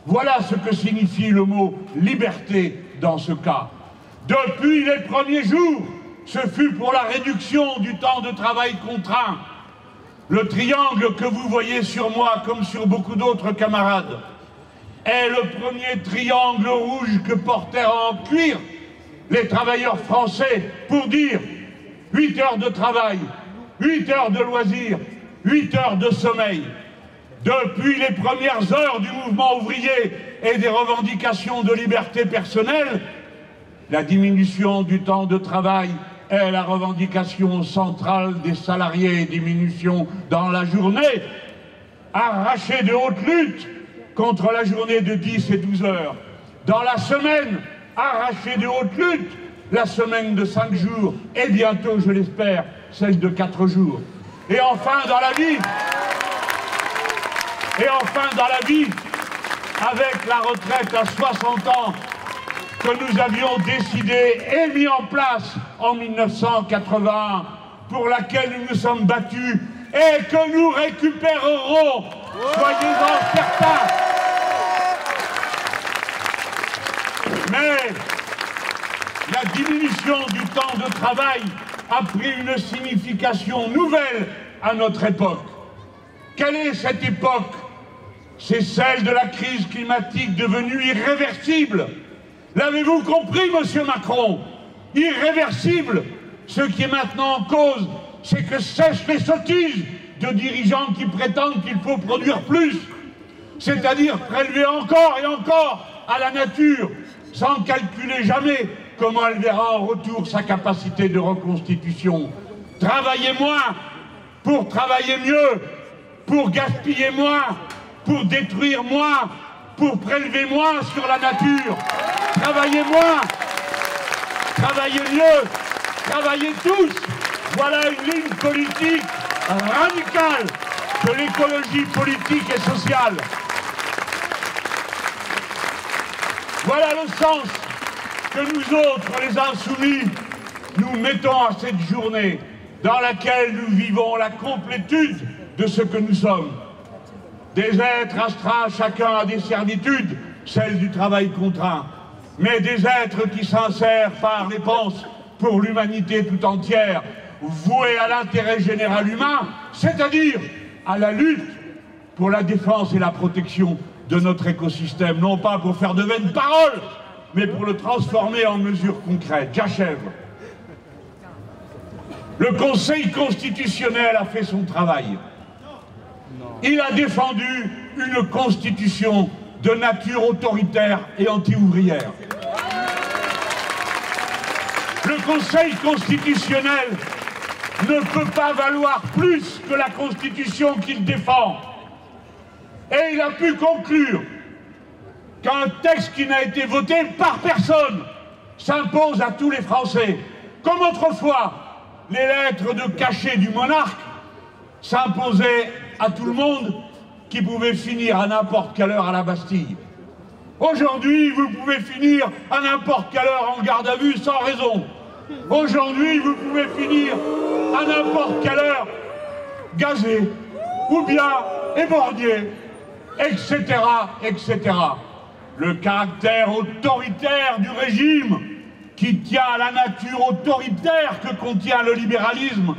Voilà ce que signifie le mot liberté dans ce cas. Depuis les premiers jours, ce fut pour la réduction du temps de travail contraint. Le triangle que vous voyez sur moi, comme sur beaucoup d'autres camarades, est le premier triangle rouge que portèrent en cuir les travailleurs français pour dire 8 heures de travail, 8 heures de loisirs, 8 heures de sommeil. Depuis les premières heures du mouvement ouvrier et des revendications de liberté personnelle, la diminution du temps de travail est la revendication centrale des salariés, diminution dans la journée, arrachée de haute lutte contre la journée de 10 et 12 heures. Dans la semaine, arrachée de haute lutte, la semaine de 5 jours, et bientôt, je l'espère, celle de 4 jours. Et enfin dans la vie, avec la retraite à 60 ans que nous avions décidé et mis en place en 1981, pour laquelle nous nous sommes battus et que nous récupérerons, soyez-en certains. Mais la diminution du temps de travail a pris une signification nouvelle à notre époque. Quelle est cette époque? C'est celle de la crise climatique devenue irréversible. L'avez-vous compris, monsieur Macron? Irréversible. Ce qui est maintenant en cause, c'est que cessent les sottises de dirigeants qui prétendent qu'il faut produire plus, c'est-à-dire prélever encore et encore à la nature, sans calculer jamais comment elle verra en retour sa capacité de reconstitution. Travailler moins pour travailler mieux, pour gaspiller moins, pour détruire moins, pour prélever moins sur la nature. Travailler moins, travailler mieux, travailler tous. Voilà une ligne politique radicale de l'écologie politique et sociale. Voilà le sens que nous autres, les insoumis, nous mettons à cette journée dans laquelle nous vivons la complétude de ce que nous sommes. Des êtres astreints, chacun à des servitudes, celles du travail contraint, mais des êtres qui s'insèrent par les penses pour l'humanité tout entière, voués à l'intérêt général humain, c'est-à-dire à la lutte pour la défense et la protection de notre écosystème, non pas pour faire de vaines paroles, mais pour le transformer en mesures concrètes. J'achève. Le Conseil constitutionnel a fait son travail. Il a défendu une constitution de nature autoritaire et anti-ouvrière. Le Conseil constitutionnel ne peut pas valoir plus que la Constitution qu'il défend. Et il a pu conclure qu'un texte qui n'a été voté par personne s'impose à tous les Français. Comme autrefois, les lettres de cachet du monarque s'imposaient à tout le monde qui pouvait finir à n'importe quelle heure à la Bastille. Aujourd'hui, vous pouvez finir à n'importe quelle heure en garde à vue sans raison. Aujourd'hui, vous pouvez finir à n'importe quelle heure gazé ou bien éborgné, etc., etc. Le caractère autoritaire du régime qui tient à la nature autoritaire que contient le libéralisme,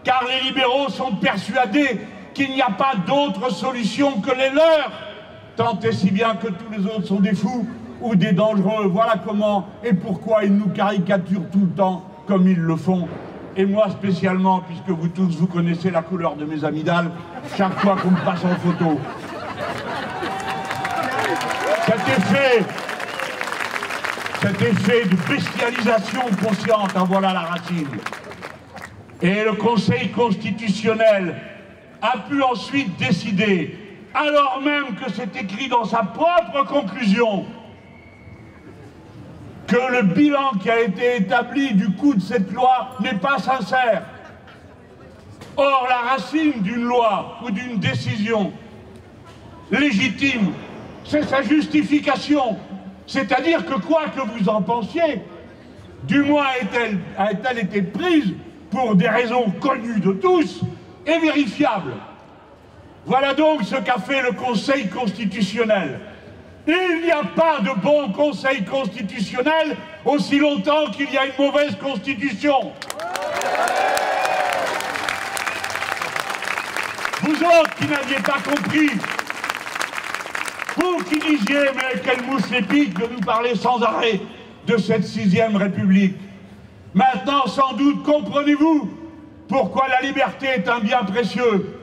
car les libéraux sont persuadés qu'il n'y a pas d'autre solution que les leurs, tant et si bien que tous les autres sont des fous ou des dangereux. Voilà comment et pourquoi ils nous caricaturent tout le temps comme ils le font. Et moi spécialement, puisque vous tous, vous connaissez la couleur de mes amygdales, chaque fois qu'on me passe en photo. Cet effet de bestialisation consciente, en voilà la racine. Et le Conseil constitutionnel a pu ensuite décider, alors même que c'est écrit dans sa propre conclusion, que le bilan qui a été établi du coût de cette loi n'est pas sincère. Or, la racine d'une loi ou d'une décision légitime, c'est sa justification. C'est-à-dire que quoi que vous en pensiez, du moins a-t-elle été prise pour des raisons connues de tous et vérifiables. Voilà donc ce qu'a fait le Conseil constitutionnel. Il n'y a pas de bon Conseil constitutionnel aussi longtemps qu'il y a une mauvaise constitution. Vous autres qui n'aviez pas compris, vous qui disiez, mais quelle mouche épique de nous parler sans arrêt de cette 6e République. Maintenant, sans doute, comprenez-vous pourquoi la liberté est un bien précieux,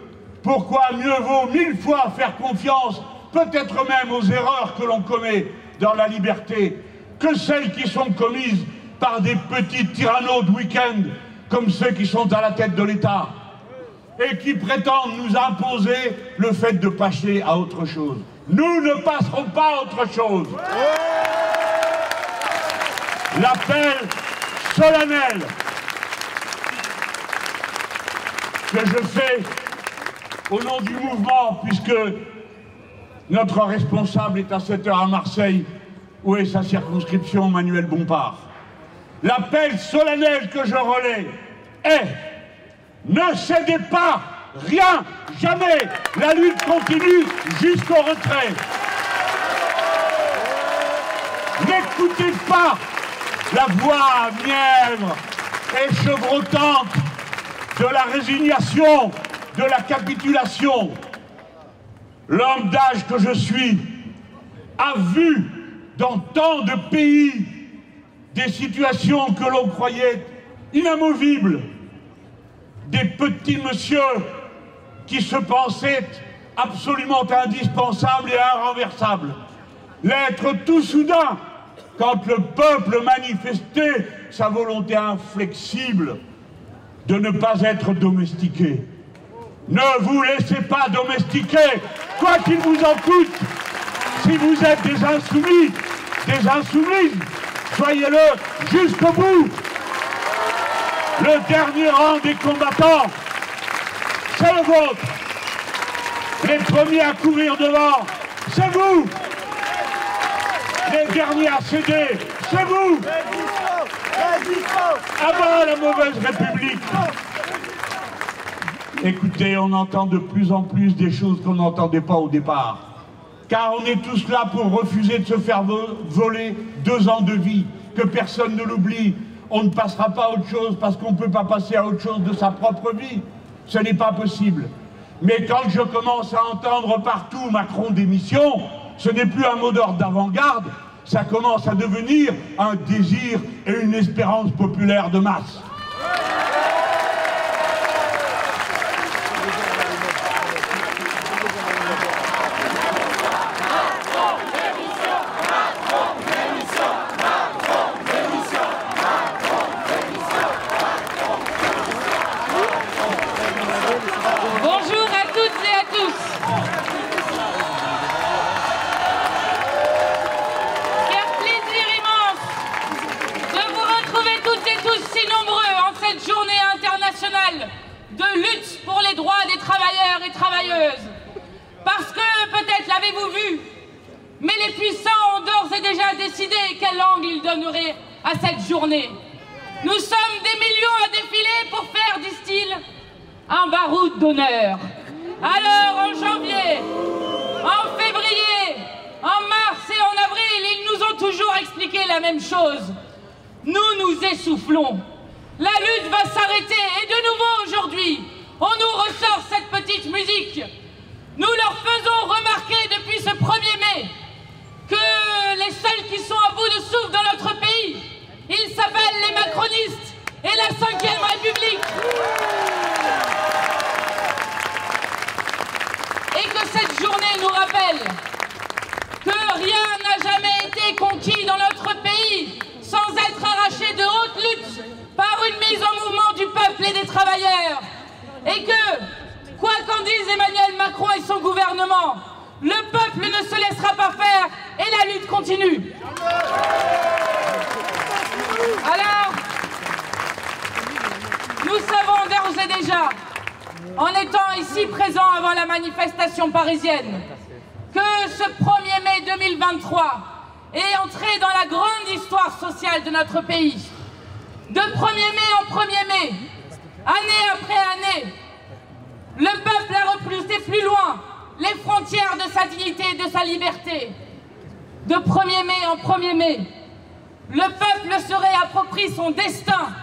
pourquoi mieux vaut 1000 fois faire confiance, peut-être même aux erreurs que l'on commet dans la liberté, que celles qui sont commises par des petits tyrannos de week-end, comme ceux qui sont à la tête de l'État, et qui prétendent nous imposer le fait de passer à autre chose. Nous ne passerons pas à autre chose. L'appel solennel que je fais au nom du mouvement, puisque notre responsable est à 7 h à Marseille, où est sa circonscription, Manuel Bompard. L'appel solennel que je relais est: ne cédez pas, rien, jamais, la lutte continue jusqu'au retrait. N'écoutez pas la voix mièvre et chevrotante de la résignation, de la capitulation. L'homme d'âge que je suis a vu dans tant de pays des situations que l'on croyait inamovibles, des petits messieurs qui se pensaient absolument indispensables et irrenversables, l'être tout soudain quand le peuple manifestait sa volonté inflexible de ne pas être domestiqué. Ne vous laissez pas domestiquer, quoi qu'il vous en coûte. Si vous êtes des insoumis, des insoumises, soyez-le jusqu'au bout. Le dernier rang des combattants, c'est le vôtre. Les premiers à courir devant, c'est vous. Les derniers à céder, c'est vous. Ah ben, la mauvaise République. Écoutez, on entend de plus en plus des choses qu'on n'entendait pas au départ. Car on est tous là pour refuser de se faire voler 2 ans de vie. Que personne ne l'oublie. On ne passera pas à autre chose parce qu'on ne peut pas passer à autre chose de sa propre vie. Ce n'est pas possible. Mais quand je commence à entendre partout Macron démission, ce n'est plus un mot d'ordre d'avant-garde, ça commence à devenir un désir et une espérance populaire de masse. de lutte pour les droits des travailleurs et travailleuses. Parce que, peut-être l'avez-vous vu, mais les puissants ont d'ores et déjà décidé quel angle ils donneraient à cette journée. Nous sommes des millions à défiler pour faire, disent-ils, un baroud d'honneur. Alors, en janvier, en février, en mars et en avril, ils nous ont toujours expliqué la même chose. Nous nous essoufflons. La lutte va s'arrêter et de nouveau aujourd'hui, on nous ressort cette petite musique. Nous leur faisons remarquer depuis ce 1er mai que les seuls qui sont à bout de souffle dans notre pays, ils s'appellent les macronistes et la 5e République. Et que cette journée nous rappelle que rien n'a jamais été conquis dans notre pays sans être arraché de haute lutte par une mise en mouvement du peuple et des travailleurs. Et que, quoi qu'en dise Emmanuel Macron et son gouvernement, le peuple ne se laissera pas faire et la lutte continue. Alors, nous savons d'ores et déjà, en étant ici présents avant la manifestation parisienne, que ce 1er mai 2023 est entré dans la grande histoire sociale de notre pays. De 1er mai en 1er mai, année après année, le peuple a repoussé plus loin les frontières de sa dignité et de sa liberté. De 1er mai en 1er mai, le peuple se réapproprie son destin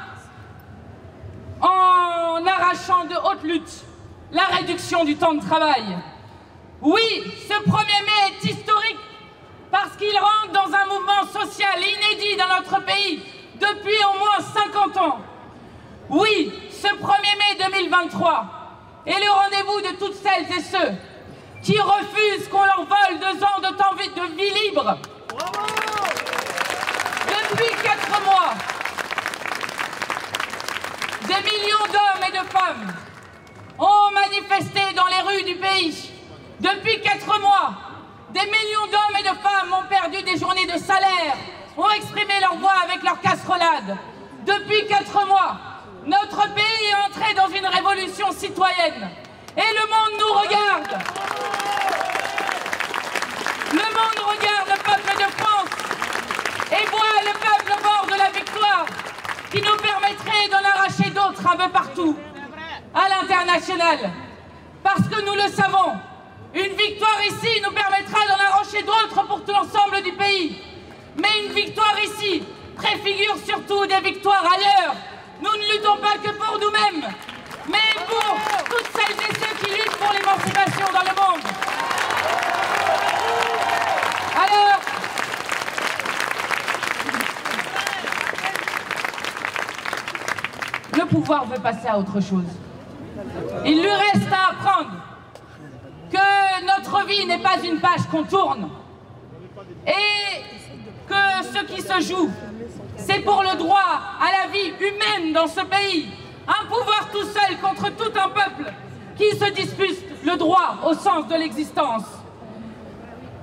en arrachant de haute lutte la réduction du temps de travail. Oui, ce 1er mai est historique parce qu'il rentre dans un mouvement social inédit dans notre pays depuis au moins 50 ans. Oui, ce 1er mai 2023 est le rendez-vous de toutes celles et ceux qui refusent qu'on leur vole 2 ans de temps de vie libre. Depuis 4 mois, des millions d'hommes et de femmes ont manifesté dans les rues du pays. Depuis 4 mois, des millions d'hommes et de femmes ont perdu des journées de salaire, ont exprimé leur voix avec leur casserolade. Depuis 4 mois, notre pays est entré entrer dans une révolution citoyenne. Et le monde nous regarde. Le monde regarde le peuple de France et voit le peuple au bord de la victoire qui nous permettrait d'en arracher d'autres un peu partout, à l'international. Parce que nous le savons, une victoire ici nous permettra d'en arracher d'autres pour tout l'ensemble du pays. Mais une victoire ici préfigure surtout des victoires ailleurs. Nous ne luttons pas que pour nous-mêmes, mais pour toutes celles et ceux qui luttent pour l'émancipation dans le monde. Alors, le pouvoir veut passer à autre chose. Il lui reste à apprendre que notre vie n'est pas une page qu'on tourne et que ce qui se joue, c'est pour le droit à la vie humaine dans ce pays. Un pouvoir tout seul contre tout un peuple qui se dispute le droit au sens de l'existence.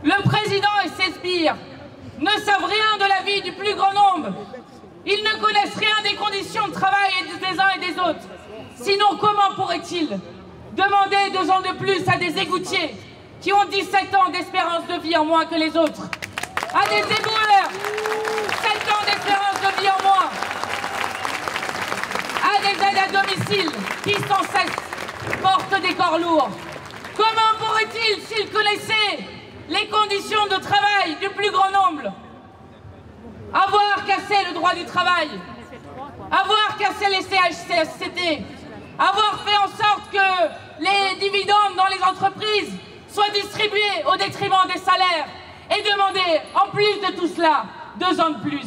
Le président et ses sbires ne savent rien de la vie du plus grand nombre. Ils ne connaissent rien des conditions de travail des uns et des autres. Sinon, comment pourraient-ils demander 2 ans de plus à des égoutiers qui ont 17 ans d'espérance de vie en moins que les autres, à des éboueurs, 7 ans d'espérance de vie en moins, à des aides à domicile qui sans cesse portent des corps lourds? Comment pourraient-ils, s'ils connaissaient les conditions de travail du plus grand nombre, avoir cassé le droit du travail, avoir cassé les CHSCT, avoir fait en sorte que les dividendes dans les entreprises soient distribués au détriment des salaires et demander, en plus de tout cela, 2 ans de plus?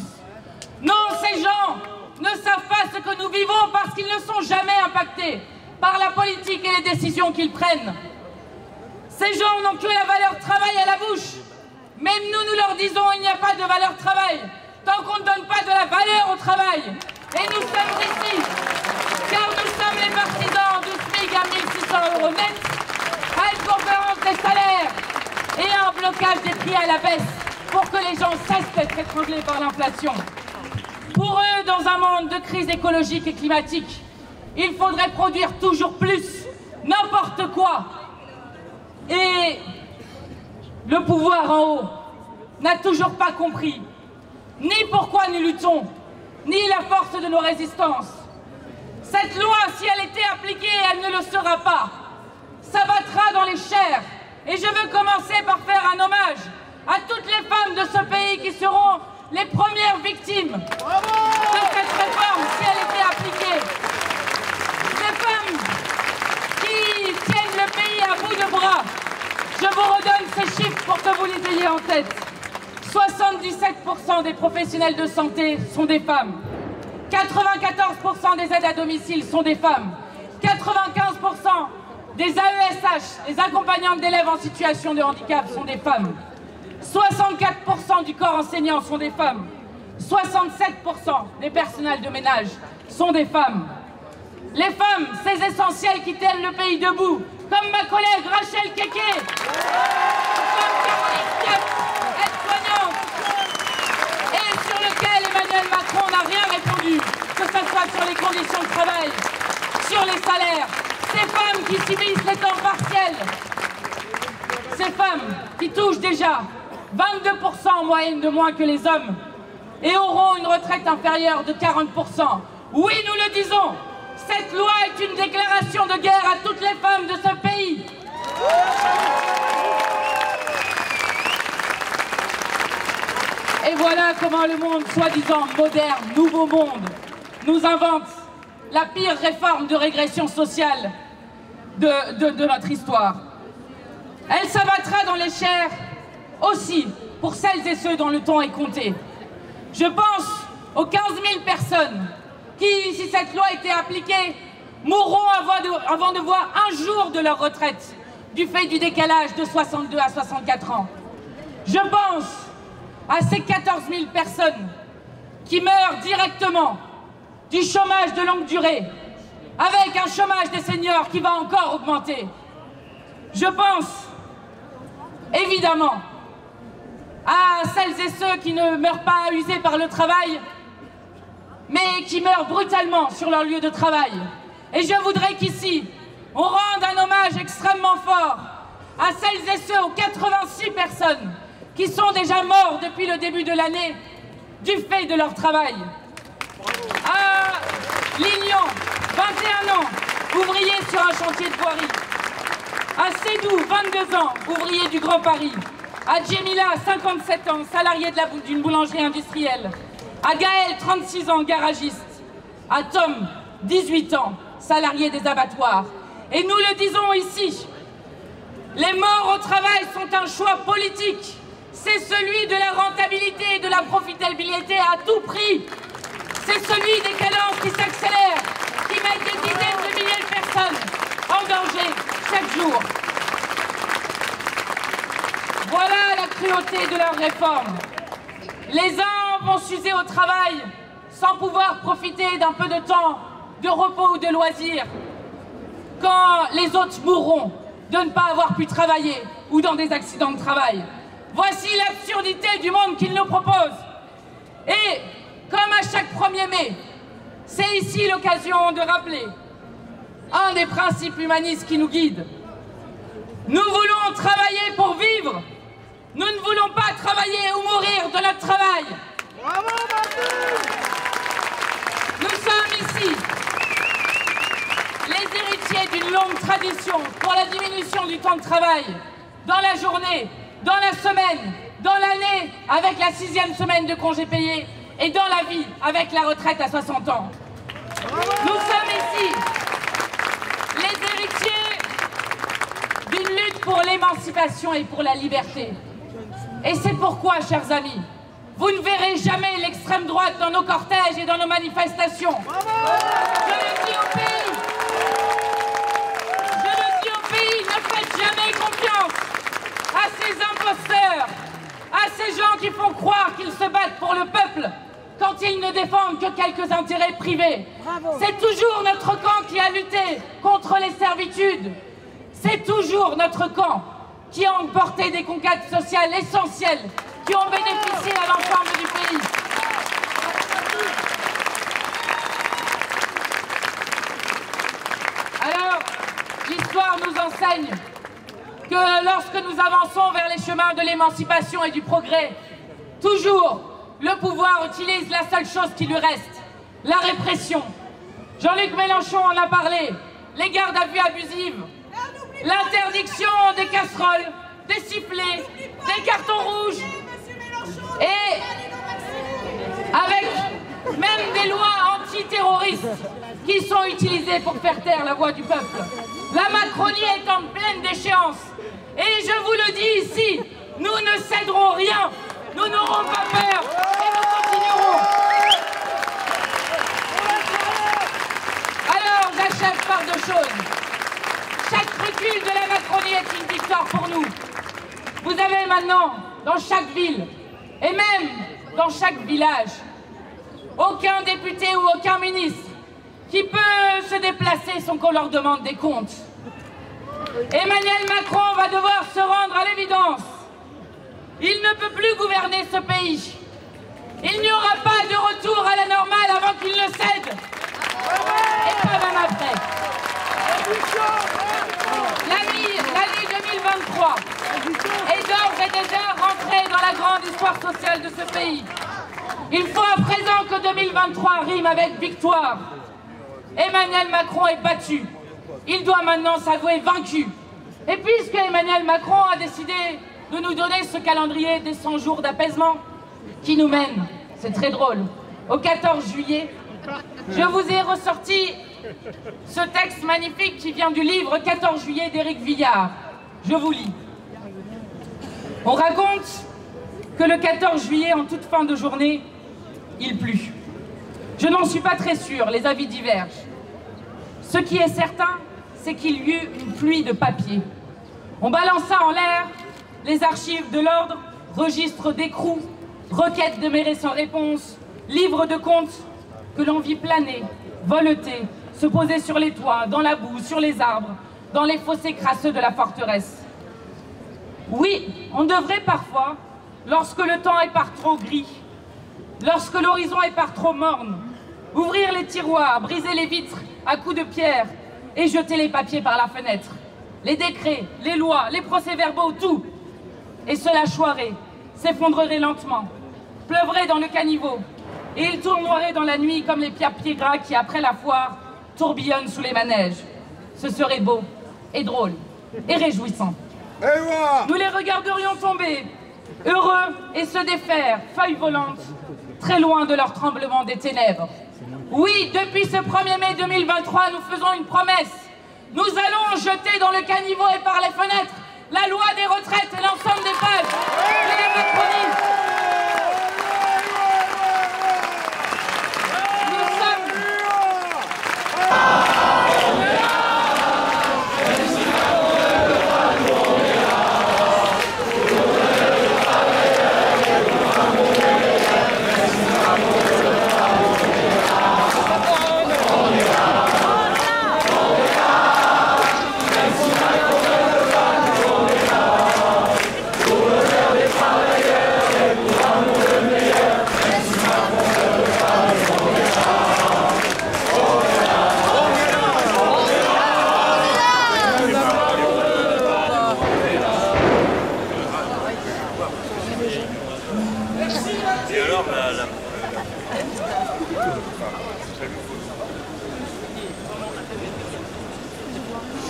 Non, ces gens ne savent pas ce que nous vivons parce qu'ils ne sont jamais impactés par la politique et les décisions qu'ils prennent. Ces gens n'ont que la valeur travail à la bouche. Même nous, nous leur disons il n'y a pas de valeur travail tant qu'on ne donne pas de la valeur au travail. Et nous sommes ici, car nous sommes les partisans du SMIC à 1 600 € net, à une conférence des salaires et à un blocage des prix à la baisse pour que les gens cessent d'être étranglés par l'inflation. Pour eux, dans un monde de crise écologique et climatique, il faudrait produire toujours plus, n'importe quoi. Et le pouvoir en haut n'a toujours pas compris ni pourquoi nous luttons, ni la force de nos résistances. Cette loi, si elle était appliquée, elle ne le sera pas. S'abattra dans les chairs. Et je veux commencer par faire un hommage à toutes les femmes de ce pays qui seront les premières victimes de cette réforme, si elle était appliquée. Ces femmes qui tiennent le pays à bout de bras. Je vous redonne ces chiffres pour que vous les ayez en tête. 77% des professionnels de santé sont des femmes. 94% des aides à domicile sont des femmes. 95% des AESH, les accompagnantes d'élèves en situation de handicap, sont des femmes. 64% du corps enseignant sont des femmes. 67% des personnels de ménage sont des femmes. Les femmes, ces essentiels qui tiennent le pays debout, comme ma collègue Rachel Keke, comme Caroline Kiep, aide-soignante, et sur lequel Emmanuel Macron n'a rien répondu, que ce soit sur les conditions de travail, sur les salaires. Ces femmes qui subissent les temps partiels, ces femmes qui touchent déjà 22% en moyenne de moins que les hommes et auront une retraite inférieure de 40%. Oui, nous le disons, cette loi est une déclaration de guerre à toutes les femmes de ce pays. Et voilà comment le monde, soi-disant moderne, nouveau monde, nous invente la pire réforme de régression sociale de notre histoire. Elle s'abattra dans les chairs aussi pour celles et ceux dont le temps est compté. Je pense aux 15 000 personnes qui, si cette loi était appliquée, mourront avant de voir un jour de leur retraite du fait du décalage de 62 à 64 ans. Je pense à ces 14 000 personnes qui meurent directement du chômage de longue durée, avec un chômage des seniors qui va encore augmenter. Je pense évidemment à celles et ceux qui ne meurent pas usés par le travail, mais qui meurent brutalement sur leur lieu de travail. Et je voudrais qu'ici, on rende un hommage extrêmement fort à celles et ceux, aux 86 personnes qui sont déjà morts depuis le début de l'année du fait de leur travail. À Lignan, 21 ans, ouvrier sur un chantier de voirie. À Sédou, 22 ans, ouvrier du Grand Paris. À Djemila, 57 ans, salarié d'une boulangerie industrielle. À Gaël, 36 ans, garagiste. À Tom, 18 ans, salarié des abattoirs. Et nous le disons ici, les morts au travail sont un choix politique. C'est celui de la rentabilité et de la profitabilité à tout prix. C'est celui des cadences qui s'accélèrent, qui mettent des dizaines de milliers de personnes en danger chaque jour. Voilà la cruauté de leur réforme. Les uns vont s'user au travail sans pouvoir profiter d'un peu de temps de repos ou de loisirs, quand les autres mourront de ne pas avoir pu travailler ou dans des accidents de travail. Voici l'absurdité du monde qu'il nous propose. Et comme à chaque 1er mai, c'est ici l'occasion de rappeler un des principes humanistes qui nous guide. Nous voulons travailler pour vivre. Nous ne voulons pas travailler ou mourir de notre travail. Bravo, nous sommes ici les héritiers d'une longue tradition pour la diminution du temps de travail, dans la journée, dans la semaine, dans l'année, avec la 6e semaine de congé payé, et dans la vie, avec la retraite à 60 ans. Nous sommes ici les héritiers d'une lutte pour l'émancipation et pour la liberté. Et c'est pourquoi, chers amis, vous ne verrez jamais l'extrême droite dans nos cortèges et dans nos manifestations. Je le dis au pays. Je le dis au pays, ne faites jamais confiance à ces imposteurs, à ces gens qui font croire qu'ils se battent pour le peuple quand ils ne défendent que quelques intérêts privés. C'est toujours notre camp qui a lutté contre les servitudes. C'est toujours notre camp qui a emporté des conquêtes sociales essentielles qui ont bénéficié à l'ensemble du pays. Alors, l'histoire nous enseigne que lorsque nous avançons vers les chemins de l'émancipation et du progrès, toujours le pouvoir utilise la seule chose qui lui reste, la répression. Jean-Luc Mélenchon en a parlé, les gardes à vue abusives, l'interdiction des casseroles, des sifflets, des cartons rouges, et avec même des lois antiterroristes qui sont utilisées pour faire taire la voix du peuple. La Macronie est en pleine déchéance. Et je vous le dis ici, nous ne céderons rien, nous n'aurons pas peur et nous continuerons. Alors j'achève par 2 choses. Chaque recul de la Macronie est une victoire pour nous. Vous avez maintenant, dans chaque ville, et même dans chaque village, aucun député ou aucun ministre qui peut se déplacer sans qu'on leur demande des comptes. Emmanuel Macron va devoir se rendre à l'évidence. Il ne peut plus gouverner ce pays. Il n'y aura pas de retour à la normale avant qu'il ne cède. Et pas même après. L'année 2023 est d'ores et déjà rentrée dans la grande histoire sociale de ce pays. Il faut à présent que 2023 rime avec victoire. Emmanuel Macron est battu. Il doit maintenant s'avouer vaincu. Et puisque Emmanuel Macron a décidé de nous donner ce calendrier des 100 jours d'apaisement qui nous mène, c'est très drôle, au 14 juillet, je vous ai ressorti ce texte magnifique qui vient du livre 14 juillet d'Éric Villard. Je vous lis. On raconte que le 14 juillet, en toute fin de journée, il plut. Je n'en suis pas très sûre, les avis divergent. Ce qui est certain, c'est qu'il y eut une pluie de papier. On balança en l'air les archives de l'ordre, registres d'écrous, requêtes demeurées sans réponse, livres de comptes que l'on vit planer, voleter, se poser sur les toits, dans la boue, sur les arbres, dans les fossés crasseux de la forteresse. Oui, on devrait parfois, lorsque le temps est par trop gris, lorsque l'horizon est par trop morne, ouvrir les tiroirs, briser les vitres à coups de pierre et jeter les papiers par la fenêtre. Les décrets, les lois, les procès-verbaux, tout. Et se lâchoirait, s'effondrerait lentement, pleuvrait dans le caniveau, et il tournoierait dans la nuit comme les papiers gras qui, après la foire, tourbillonnent sous les manèges. Ce serait beau, et drôle, et réjouissant. Nous les regarderions tomber, heureux, et se défaire, feuilles volantes, très loin de leur tremblement des ténèbres. Oui, depuis ce 1er mai 2023, nous faisons une promesse. Nous allons jeter dans le caniveau et par les fenêtres la loi des retraites et l'ensemble des peuples et les macronistes.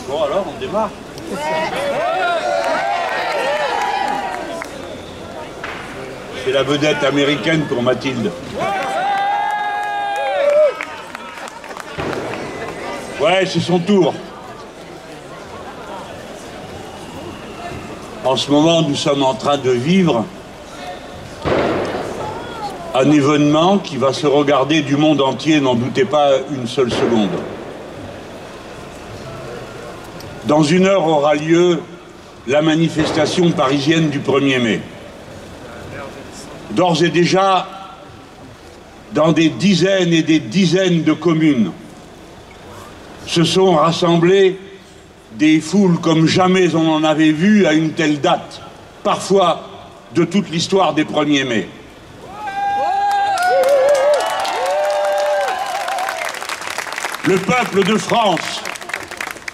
Bon alors, on démarre. C'est la vedette américaine pour Mathilde. Ouais, c'est son tour. En ce moment, nous sommes en train de vivre un événement qui va se regarder du monde entier, n'en doutez pas une seule seconde. Dans une heure aura lieu la manifestation parisienne du 1er mai. D'ores et déjà, dans des dizaines et des dizaines de communes, se sont rassemblées des foules comme jamais on en avait vu à une telle date, parfois de toute l'histoire des 1er mai. Le peuple de France,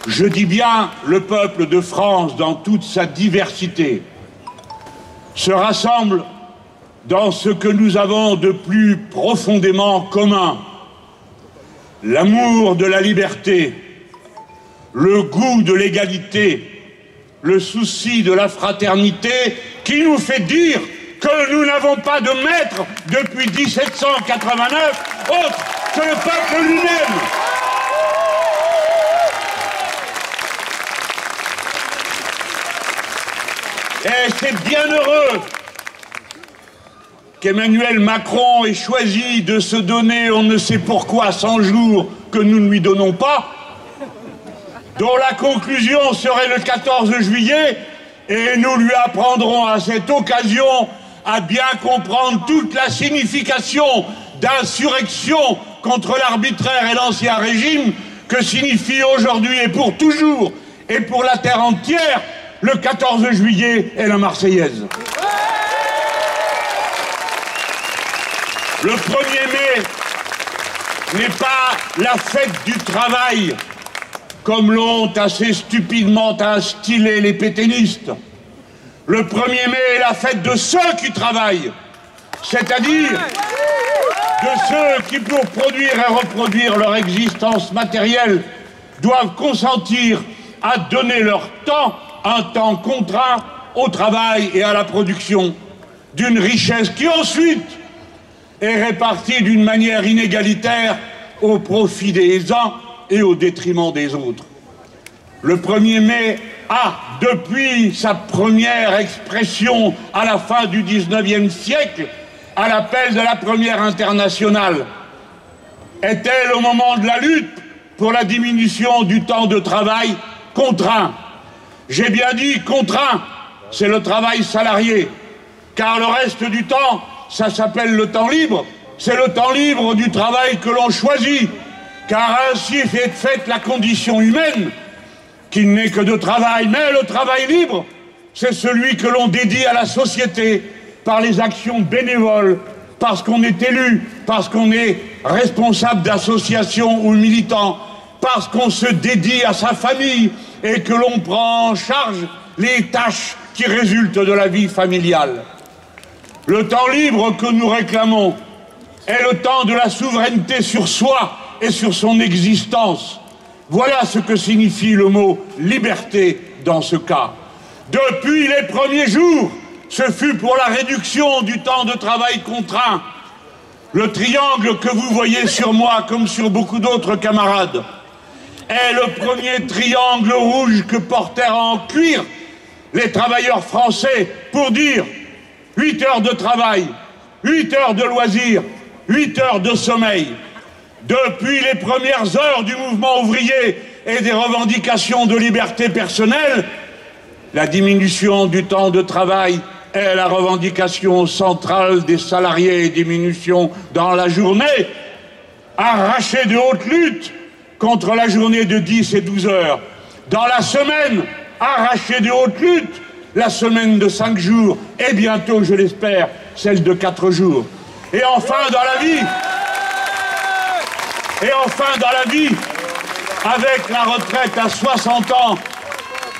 je dis bien le peuple de France dans toute sa diversité, se rassemble dans ce que nous avons de plus profondément commun: l'amour de la liberté, le goût de l'égalité, le souci de la fraternité, qui nous fait dire que nous n'avons pas de maître depuis 1789 autre que le peuple lui-même. Et c'est bien heureux qu'Emmanuel Macron ait choisi de se donner on ne sait pourquoi 100 jours que nous ne lui donnons pas, dont la conclusion serait le 14 juillet, et nous lui apprendrons à cette occasion à bien comprendre toute la signification d'insurrection contre l'arbitraire et l'ancien régime que signifie aujourd'hui et pour toujours et pour la terre entière le 14 juillet et la Marseillaise. Le 1er mai n'est pas la fête du travail, comme l'ont assez stupidement instillé les pétainistes. Le 1er mai est la fête de ceux qui travaillent, c'est-à-dire de ceux qui, pour produire et reproduire leur existence matérielle, doivent consentir à donner leur temps, un temps contraint, au travail et à la production d'une richesse qui ensuite est répartie d'une manière inégalitaire au profit des uns et au détriment des autres. Le 1er mai a, depuis sa première expression à la fin du XIXe siècle, à l'appel de la première internationale, est-elle au moment de la lutte pour la diminution du temps de travail contraint. J'ai bien dit contraint, c'est le travail salarié, car le reste du temps, ça s'appelle le temps libre, c'est le temps libre du travail que l'on choisit, car ainsi est faite la condition humaine, qui n'est que de travail, mais le travail libre, c'est celui que l'on dédie à la société par les actions bénévoles, parce qu'on est élu, parce qu'on est responsable d'associations ou militant, parce qu'on se dédie à sa famille et que l'on prend en charge les tâches qui résultent de la vie familiale. Le temps libre que nous réclamons est le temps de la souveraineté sur soi et sur son existence. Voilà ce que signifie le mot liberté dans ce cas. Depuis les premiers jours, ce fut pour la réduction du temps de travail contraint. Le triangle que vous voyez sur moi, comme sur beaucoup d'autres camarades, est le premier triangle rouge que portèrent en cuir les travailleurs français pour dire 8 heures de travail, 8 heures de loisirs, 8 heures de sommeil. Depuis les premières heures du mouvement ouvrier et des revendications de liberté personnelle, la diminution du temps de travail est la revendication centrale des salariés, diminution dans la journée, arrachée de haute lutte contre la journée de 10 et 12 heures. Dans la semaine, arrachée de haute lutte, la semaine de 5 jours, et bientôt, je l'espère, celle de 4 jours. Et enfin, dans la vie, avec la retraite à 60 ans,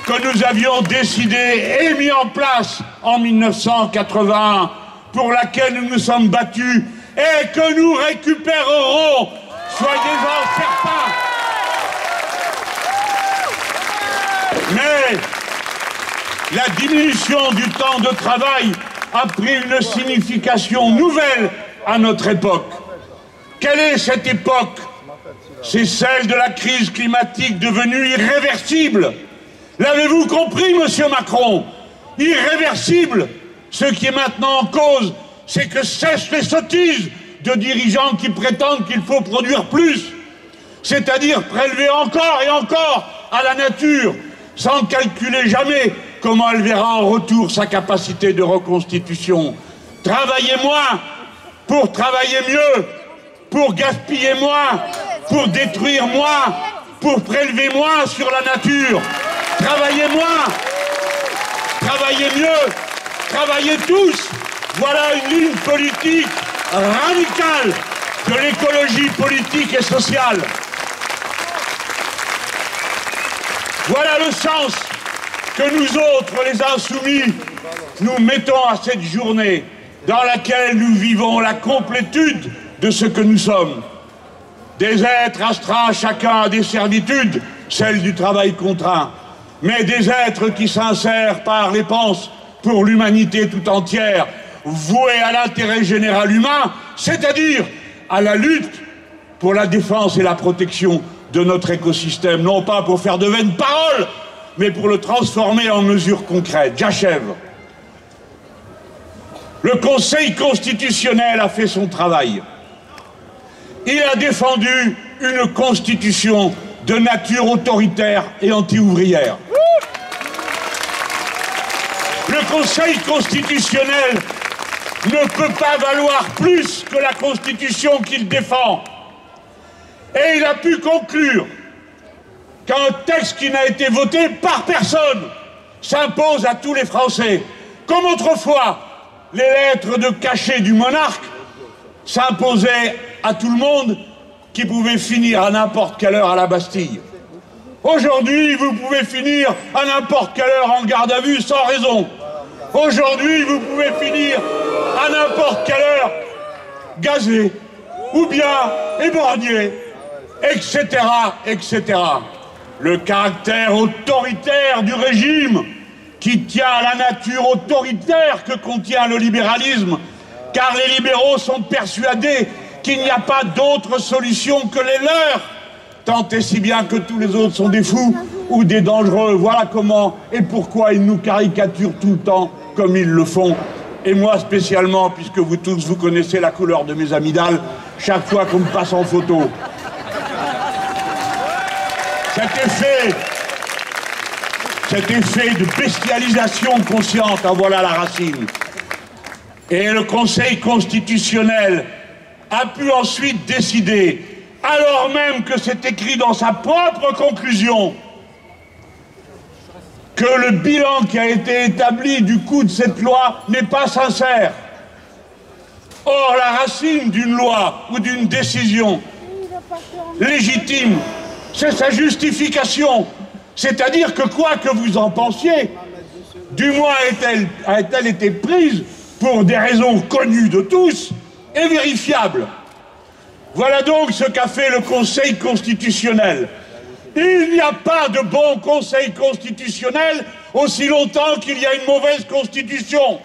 que nous avions décidé et mis en place en 1981, pour laquelle nous nous sommes battus et que nous récupérerons, soyez-en certains. Mais la diminution du temps de travail a pris une signification nouvelle à notre époque. Quelle est cette époque? C'est celle de la crise climatique devenue irréversible. L'avez-vous compris, monsieur Macron? Irréversible. Ce qui est maintenant en cause, c'est que cessent les sottises de dirigeants qui prétendent qu'il faut produire plus, c'est-à-dire prélever encore et encore à la nature, sans calculer jamais comment elle verra en retour sa capacité de reconstitution. Travailler moins pour travailler mieux, pour gaspiller moins, pour détruire moins, pour prélever moins sur la nature. Travailler moins, travailler mieux, travailler tous. Voilà une ligne politique radicale de l'écologie politique et sociale. Voilà le sens que nous autres, les insoumis, nous mettons à cette journée dans laquelle nous vivons la complétude de ce que nous sommes. Des êtres astreints chacun à des servitudes, celle du travail contraint, mais des êtres qui s'insèrent par les penses pour l'humanité tout entière, voués à l'intérêt général humain, c'est-à-dire à la lutte pour la défense et la protection de notre écosystème, non pas pour faire de vaines paroles, mais pour le transformer en mesures concrètes. J'achève. Le Conseil constitutionnel a fait son travail. Il a défendu une constitution de nature autoritaire et anti-ouvrière. Le Conseil constitutionnel ne peut pas valoir plus que la Constitution qu'il défend. Et il a pu conclure qu'un texte qui n'a été voté par personne s'impose à tous les Français. Comme autrefois, les lettres de cachet du monarque s'imposaient à tout le monde qui pouvait finir à n'importe quelle heure à la Bastille. Aujourd'hui, vous pouvez finir à n'importe quelle heure en garde à vue sans raison. Aujourd'hui, vous pouvez finir à n'importe quelle heure gazé ou bien éborgné, etc., etc. Le caractère autoritaire du régime qui tient à la nature autoritaire que contient le libéralisme, car les libéraux sont persuadés qu'il n'y a pas d'autre solution que les leurs, tant et si bien que tous les autres sont des fous ou des dangereux. Voilà comment et pourquoi ils nous caricaturent tout le temps comme ils le font. Et moi spécialement, puisque vous tous, vous connaissez la couleur de mes amygdales, chaque fois qu'on me passe en photo. Cet effet de bestialisation consciente, en voilà la racine. Et le Conseil constitutionnel a pu ensuite décider, alors même que c'est écrit dans sa propre conclusion, que le bilan qui a été établi du coût de cette loi n'est pas sincère. Or, la racine d'une loi ou d'une décision légitime, c'est sa justification. C'est-à-dire que quoi que vous en pensiez, du moins a-t-elle été prise pour des raisons connues de tous et vérifiables. Voilà donc ce qu'a fait le Conseil constitutionnel. Il n'y a pas de bon Conseil constitutionnel aussi longtemps qu'il y a une mauvaise Constitution.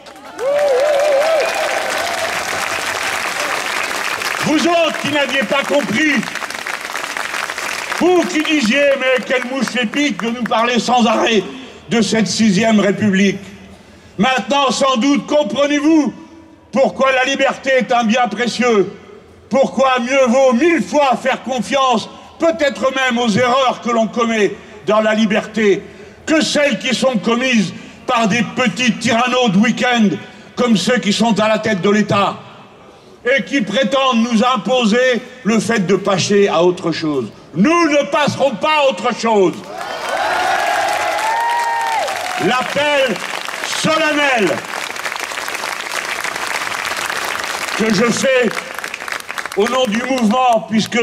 Vous autres qui n'aviez pas compris, vous qui disiez « mais quelle mouche épique de nous parler sans arrêt de cette 6e République ». Maintenant, sans doute, comprenez-vous pourquoi la liberté est un bien précieux, pourquoi mieux vaut 1000 fois faire confiance, peut-être même aux erreurs que l'on commet dans la liberté, que celles qui sont commises par des petits tyrannos de week-end, comme ceux qui sont à la tête de l'État, et qui prétendent nous imposer le fait de passer à autre chose. Nous ne passerons pas à autre chose. L'appel solennel que je fais au nom du mouvement, puisque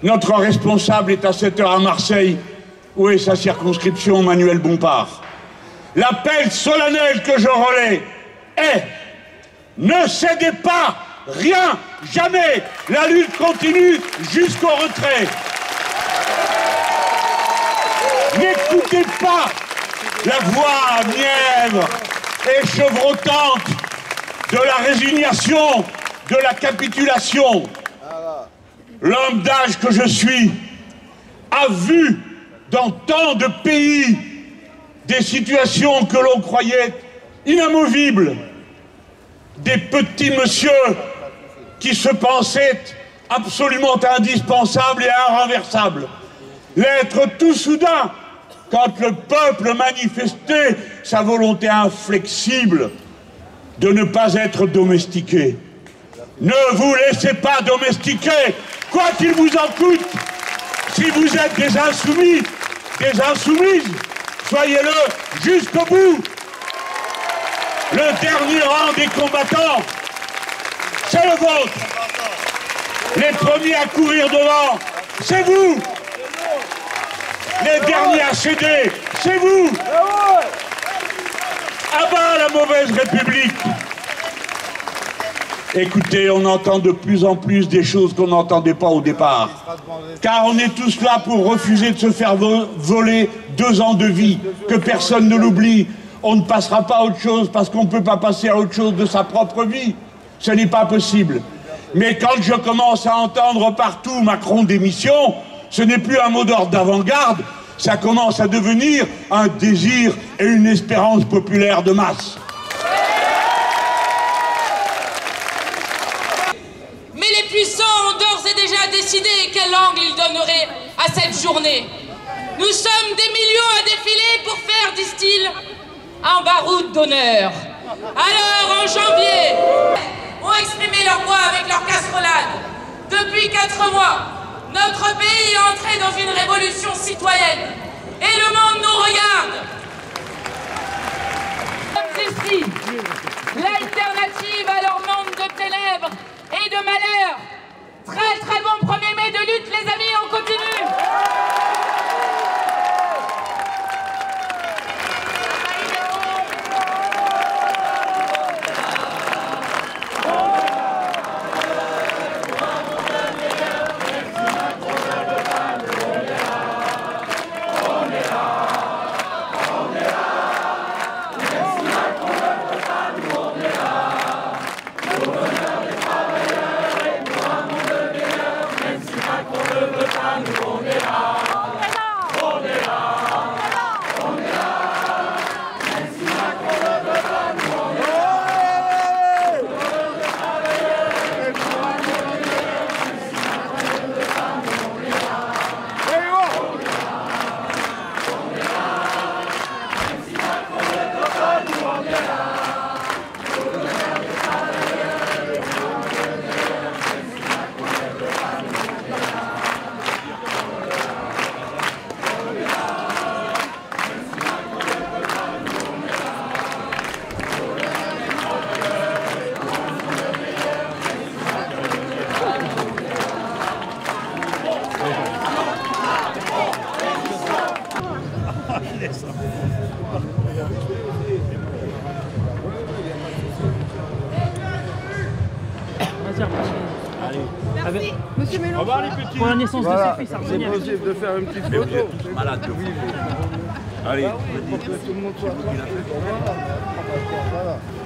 notre responsable est à 7h à Marseille, où est sa circonscription, Manuel Bompard. L'appel solennel que je relais est: ne cédez pas, rien, jamais, la lutte continue jusqu'au retrait. N'écoutez pas la voix mièvre et chevrotante de la résignation, de la capitulation. L'homme d'âge que je suis a vu dans tant de pays des situations que l'on croyait inamovibles, des petits messieurs qui se pensaient absolument indispensables et irrenversables, l'être tout soudain quand le peuple manifestait sa volonté inflexible de ne pas être domestiqué. Ne vous laissez pas domestiquer, quoi qu'il vous en coûte. Si vous êtes des insoumis, des insoumises, soyez-le jusqu'au bout. Le dernier rang des combattants, c'est le vôtre. Les premiers à courir devant, c'est vous. Les derniers à céder, c'est vous. À bas la mauvaise République. Écoutez, on entend de plus en plus des choses qu'on n'entendait pas au départ. Car on est tous là pour refuser de se faire voler 2 ans de vie, que personne ne l'oublie. On ne passera pas à autre chose parce qu'on ne peut pas passer à autre chose de sa propre vie. Ce n'est pas possible. Mais quand je commence à entendre partout Macron démission, ce n'est plus un mot d'ordre d'avant-garde, ça commence à devenir un désir et une espérance populaire de masse. Mais les puissants ont d'ores et déjà décidé quel angle ils donneraient à cette journée. Nous sommes des millions à défiler pour faire, disent-ils, un baroud d'honneur. Alors, en janvier, ont exprimé leur voix avec leur casserolade. Depuis 4 mois, notre pays est entré dans une révolution citoyenne. Et le monde nous regarde. Ici, l'alternative à leur monde de ténèbres et de malheur. Très très bon 1er mai de lutte, les amis, on continue. Monsieur Mélenchon. Au revoir les petits. Pour la naissance de ses fils, ça C'est possible de faire une petite photo. Malade. Allez. Tout le monde soit voilà.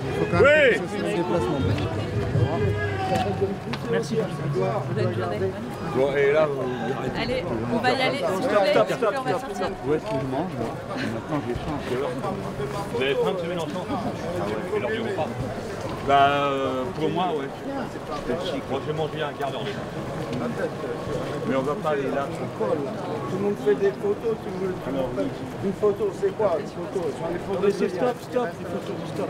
Il faut quand Oui. même que ce soit un déplacement. Merci. Bon, et là, Allez, on va y aller. S'il vous plaît, on va sortir. où est-ce que je mange là? Maintenant, j'ai faim. Vous avez faim, monsieur Mélenchon? Ah ouais, et leur du repas? Bah, pour moi, ouais. Moi, j'ai mangé un quart d'heure déjà. Mais on va pas aller là. Tout le monde fait des photos, tout le monde fait une photo, c'est quoi une photo? Ce sont des photos de stop, les photos du stop.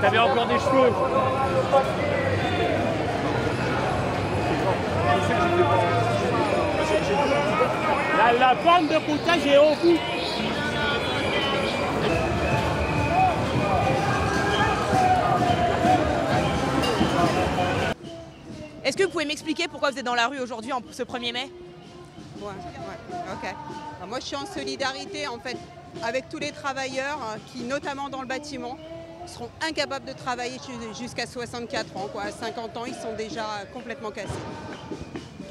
T'avais encore des cheveux. La panne de poutage est au bout. Est-ce que vous pouvez m'expliquer pourquoi vous êtes dans la rue aujourd'hui, en ce 1er mai? Ouais, ok. Alors moi, je suis en solidarité en fait avec tous les travailleurs qui, notamment dans le bâtiment, seront incapables de travailler jusqu'à 64 ans. Quoi. À 50 ans, ils sont déjà complètement cassés.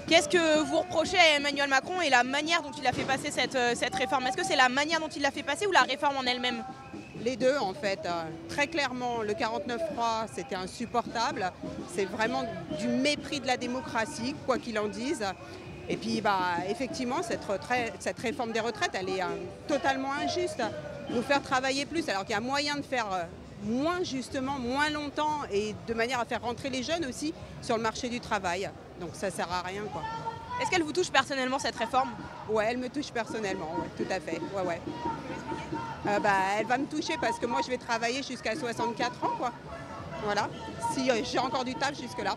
Qu'est-ce que vous reprochez à Emmanuel Macron et la manière dont il a fait passer cette réforme? Est-ce que c'est la manière dont il l'a fait passer ou la réforme en elle-même? Les deux, en fait. Très clairement, le 49.3, c'était insupportable. C'est vraiment du mépris de la démocratie, quoi qu'il en dise. Et puis, effectivement, cette réforme des retraites, elle est totalement injuste. Nous faire travailler plus, alors qu'il y a moyen de faire moins, justement, moins longtemps et de manière à faire rentrer les jeunes aussi sur le marché du travail. Donc ça sert à rien, quoi. Est-ce qu'elle vous touche personnellement, cette réforme? Ouais, elle me touche personnellement, ouais, tout à fait. Ouais. Elle va me toucher parce que moi, je vais travailler jusqu'à 64 ans, quoi. Voilà, si j'ai encore du taf jusque-là.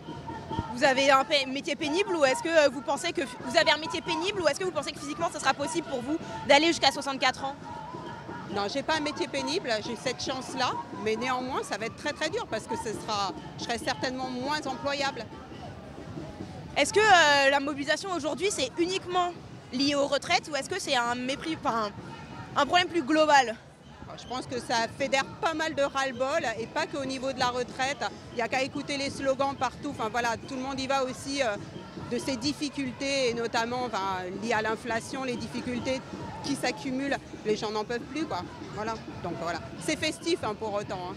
Vous avez un métier pénible ou est-ce que vous pensez que vous avez un métier pénible ou est-ce que vous pensez que physiquement, ça sera possible pour vous d'aller jusqu'à 64 ans? Non, j'ai pas un métier pénible, j'ai cette chance-là, mais néanmoins, ça va être très très dur parce que je serai certainement moins employable. Est-ce que la mobilisation aujourd'hui, c'est uniquement lié aux retraites ou est-ce que c'est un problème plus global? Je pense que ça fédère pas mal de ras-le-bol et pas qu'au niveau de la retraite. Il n'y a qu'à écouter les slogans partout. Enfin voilà, tout le monde y va aussi de ces difficultés et notamment liées à l'inflation, les difficultés qui s'accumulent. Les gens n'en peuvent plus, quoi. Voilà. Donc voilà, c'est festif pour autant.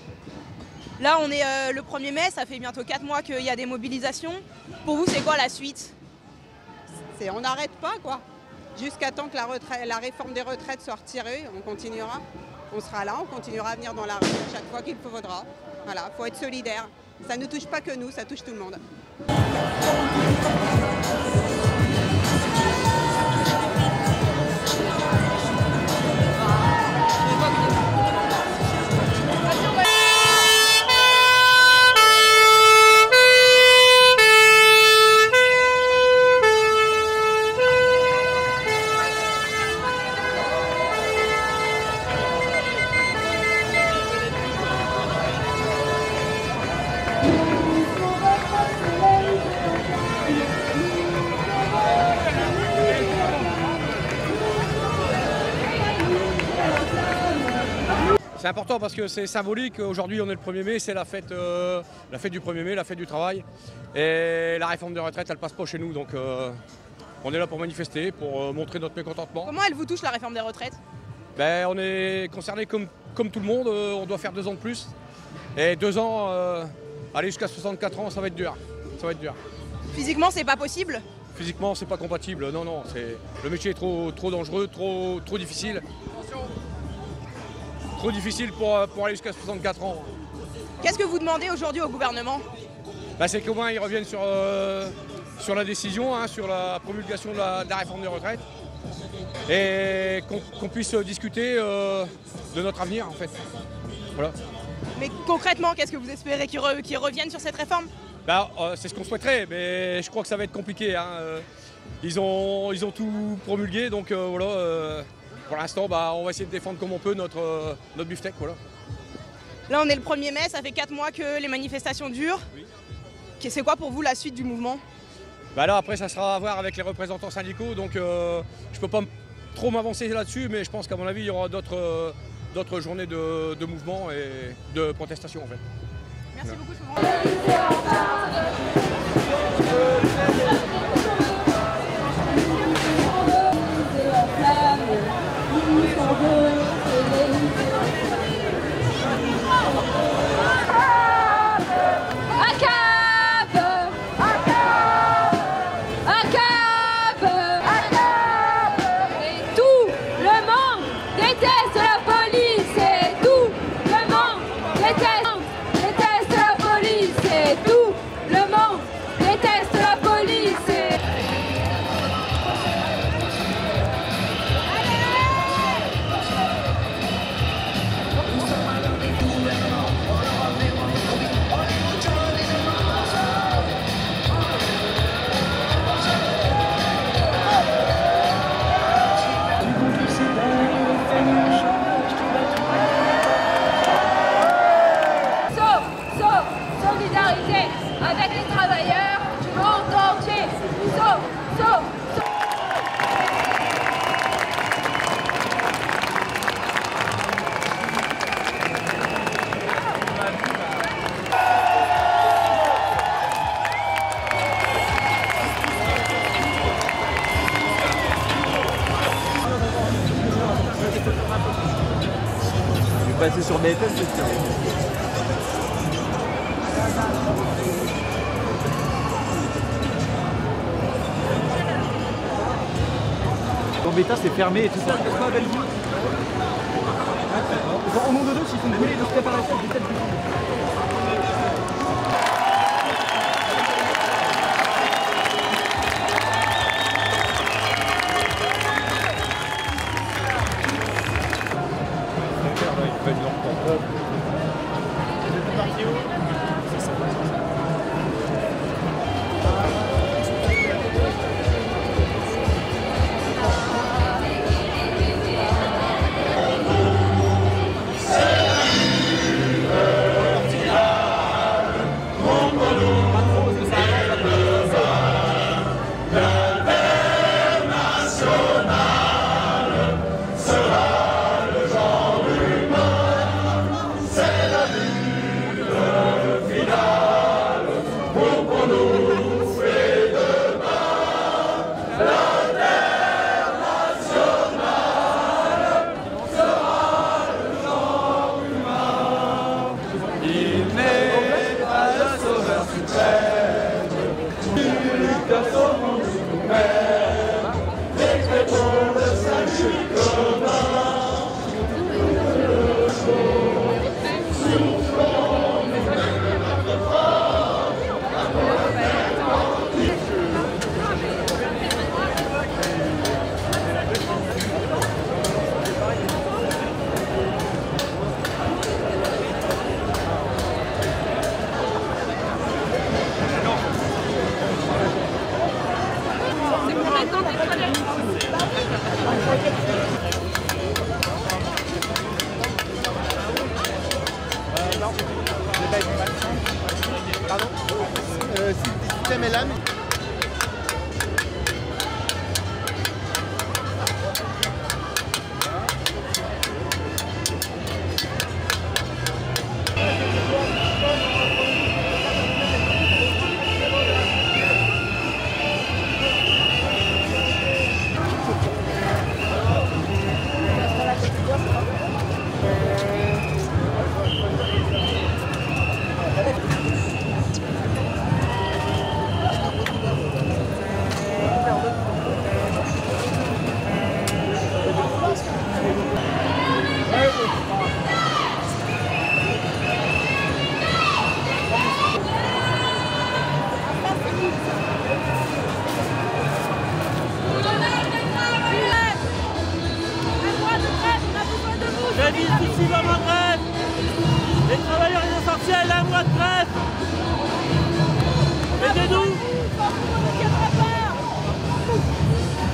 Là, on est le 1er mai, ça fait bientôt 4 mois qu'il y a des mobilisations. Pour vous, c'est quoi la suite? On n'arrête pas, quoi. Jusqu'à temps que la réforme des retraites soit retirée, on continuera. On sera là, on continuera à venir dans la rue chaque fois qu'il faudra. Voilà, il faut être solidaire. Ça ne touche pas que nous, ça touche tout le monde. C'est important parce que c'est symbolique. Aujourd'hui, on est le 1er mai, c'est la fête du 1er mai, la fête du travail. Et la réforme des retraites, elle passe pas chez nous. Donc on est là pour manifester, pour montrer notre mécontentement. Comment elle vous touche, la réforme des retraites? On est concerné comme tout le monde. On doit faire 2 ans de plus. Et 2 ans, aller jusqu'à 64 ans, ça va être dur. Ça va être dur. Physiquement, c'est pas possible? Physiquement, c'est pas compatible. Non, le métier est trop dangereux, trop difficile. Trop difficile pour aller jusqu'à 64 ans. Qu'est-ce que vous demandez aujourd'hui au gouvernement? C'est qu'au moins ils reviennent sur la décision, sur la promulgation de la réforme des retraites. et qu'on puisse discuter de notre avenir en fait. Voilà. Mais concrètement, qu'est-ce que vous espérez qu'ils reviennent sur cette réforme? C'est ce qu'on souhaiterait, mais je crois que ça va être compliqué. Hein. Ils ont tout promulgué, donc voilà. Pour l'instant, on va essayer de défendre comme on peut notre beefsteak. Voilà. Là, on est le 1er mai, ça fait 4 mois que les manifestations durent. Oui. C'est quoi pour vous la suite du mouvement? Là, après, ça sera à voir avec les représentants syndicaux, donc je ne peux pas trop m'avancer là-dessus, mais je pense qu'à mon avis, il y aura d'autres journées de mouvement et de protestation en fait. Merci beaucoup. avec les travailleurs du monde entier. Je vais passer sur BFM, c'est sûr. Gambetta c'est fermé et tout ça. Qu'est-ce qu'on appelle vous? Au nom de nous, s'ils sont brûlés de préparation du tête du monde. Pardon système est là,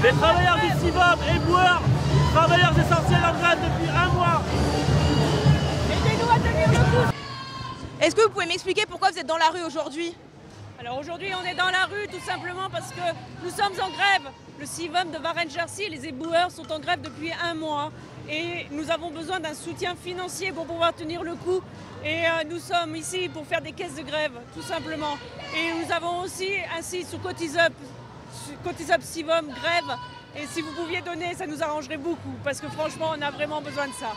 Les travailleurs du CIVOM, éboueurs, travailleurs essentiels en grève depuis 1 mois. Aidez-nous à tenir le coup. Est-ce que vous pouvez m'expliquer pourquoi vous êtes dans la rue aujourd'hui? Alors aujourd'hui, on est dans la rue tout simplement parce que nous sommes en grève. Le CIVOM de Varennes-Jarcy et les éboueurs sont en grève depuis 1 mois. Et nous avons besoin d'un soutien financier pour pouvoir tenir le coup. Et nous sommes ici pour faire des caisses de grève, tout simplement. Et nous avons aussi ainsi sur CotisUp CIVOM grève. Et si vous pouviez donner, ça nous arrangerait beaucoup. Parce que franchement, on a vraiment besoin de ça.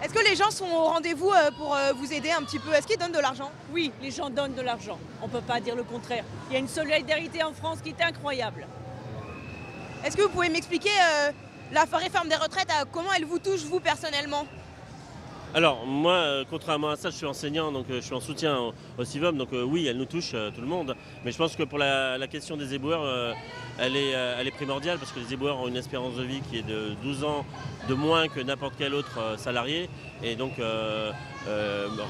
Est-ce que les gens sont au rendez-vous pour vous aider un petit peu? Est-ce qu'ils donnent de l'argent? Oui, les gens donnent de l'argent. On ne peut pas dire le contraire. Il y a une solidarité en France qui est incroyable. Est-ce que vous pouvez m'expliquer la réforme des retraites, comment elle vous touche, vous, personnellement? Alors moi, contrairement à ça, je suis enseignant, donc je suis en soutien au CIVOM, donc oui, elle nous touche, tout le monde. Mais je pense que pour la question des éboueurs, elle est primordiale parce que les éboueurs ont une espérance de vie qui est de 12 ans de moins que n'importe quel autre salarié. Et donc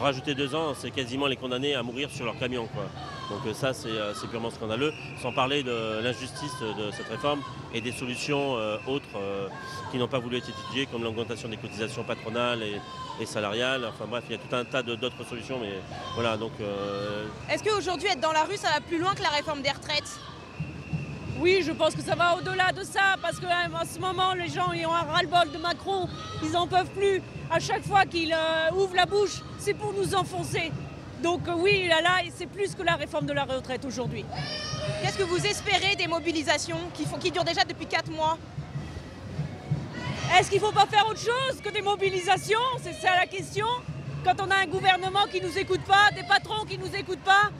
rajouter 2 ans, c'est quasiment les condamner à mourir sur leur camion, quoi. Donc ça, c'est purement scandaleux, sans parler de l'injustice de cette réforme et des solutions autres qui n'ont pas voulu être étudiées, comme l'augmentation des cotisations patronales et salariales. Enfin bref, il y a tout un tas d'autres solutions, mais voilà, donc... Est-ce qu'aujourd'hui, être dans la rue, ça va plus loin que la réforme des retraites? Oui, je pense que ça va au-delà de ça, parce qu'en ce moment, les gens ils ont un ras-le-bol de Macron, ils n'en peuvent plus. À chaque fois qu'il ouvre la bouche, c'est pour nous enfoncer. Donc oui, là, c'est plus que la réforme de la retraite aujourd'hui. Qu'est-ce que vous espérez des mobilisations qui durent déjà depuis 4 mois? Est-ce qu'il ne faut pas faire autre chose que des mobilisations? C'est ça la question. Quand on a un gouvernement qui ne nous écoute pas, des patrons qui ne nous écoutent pas.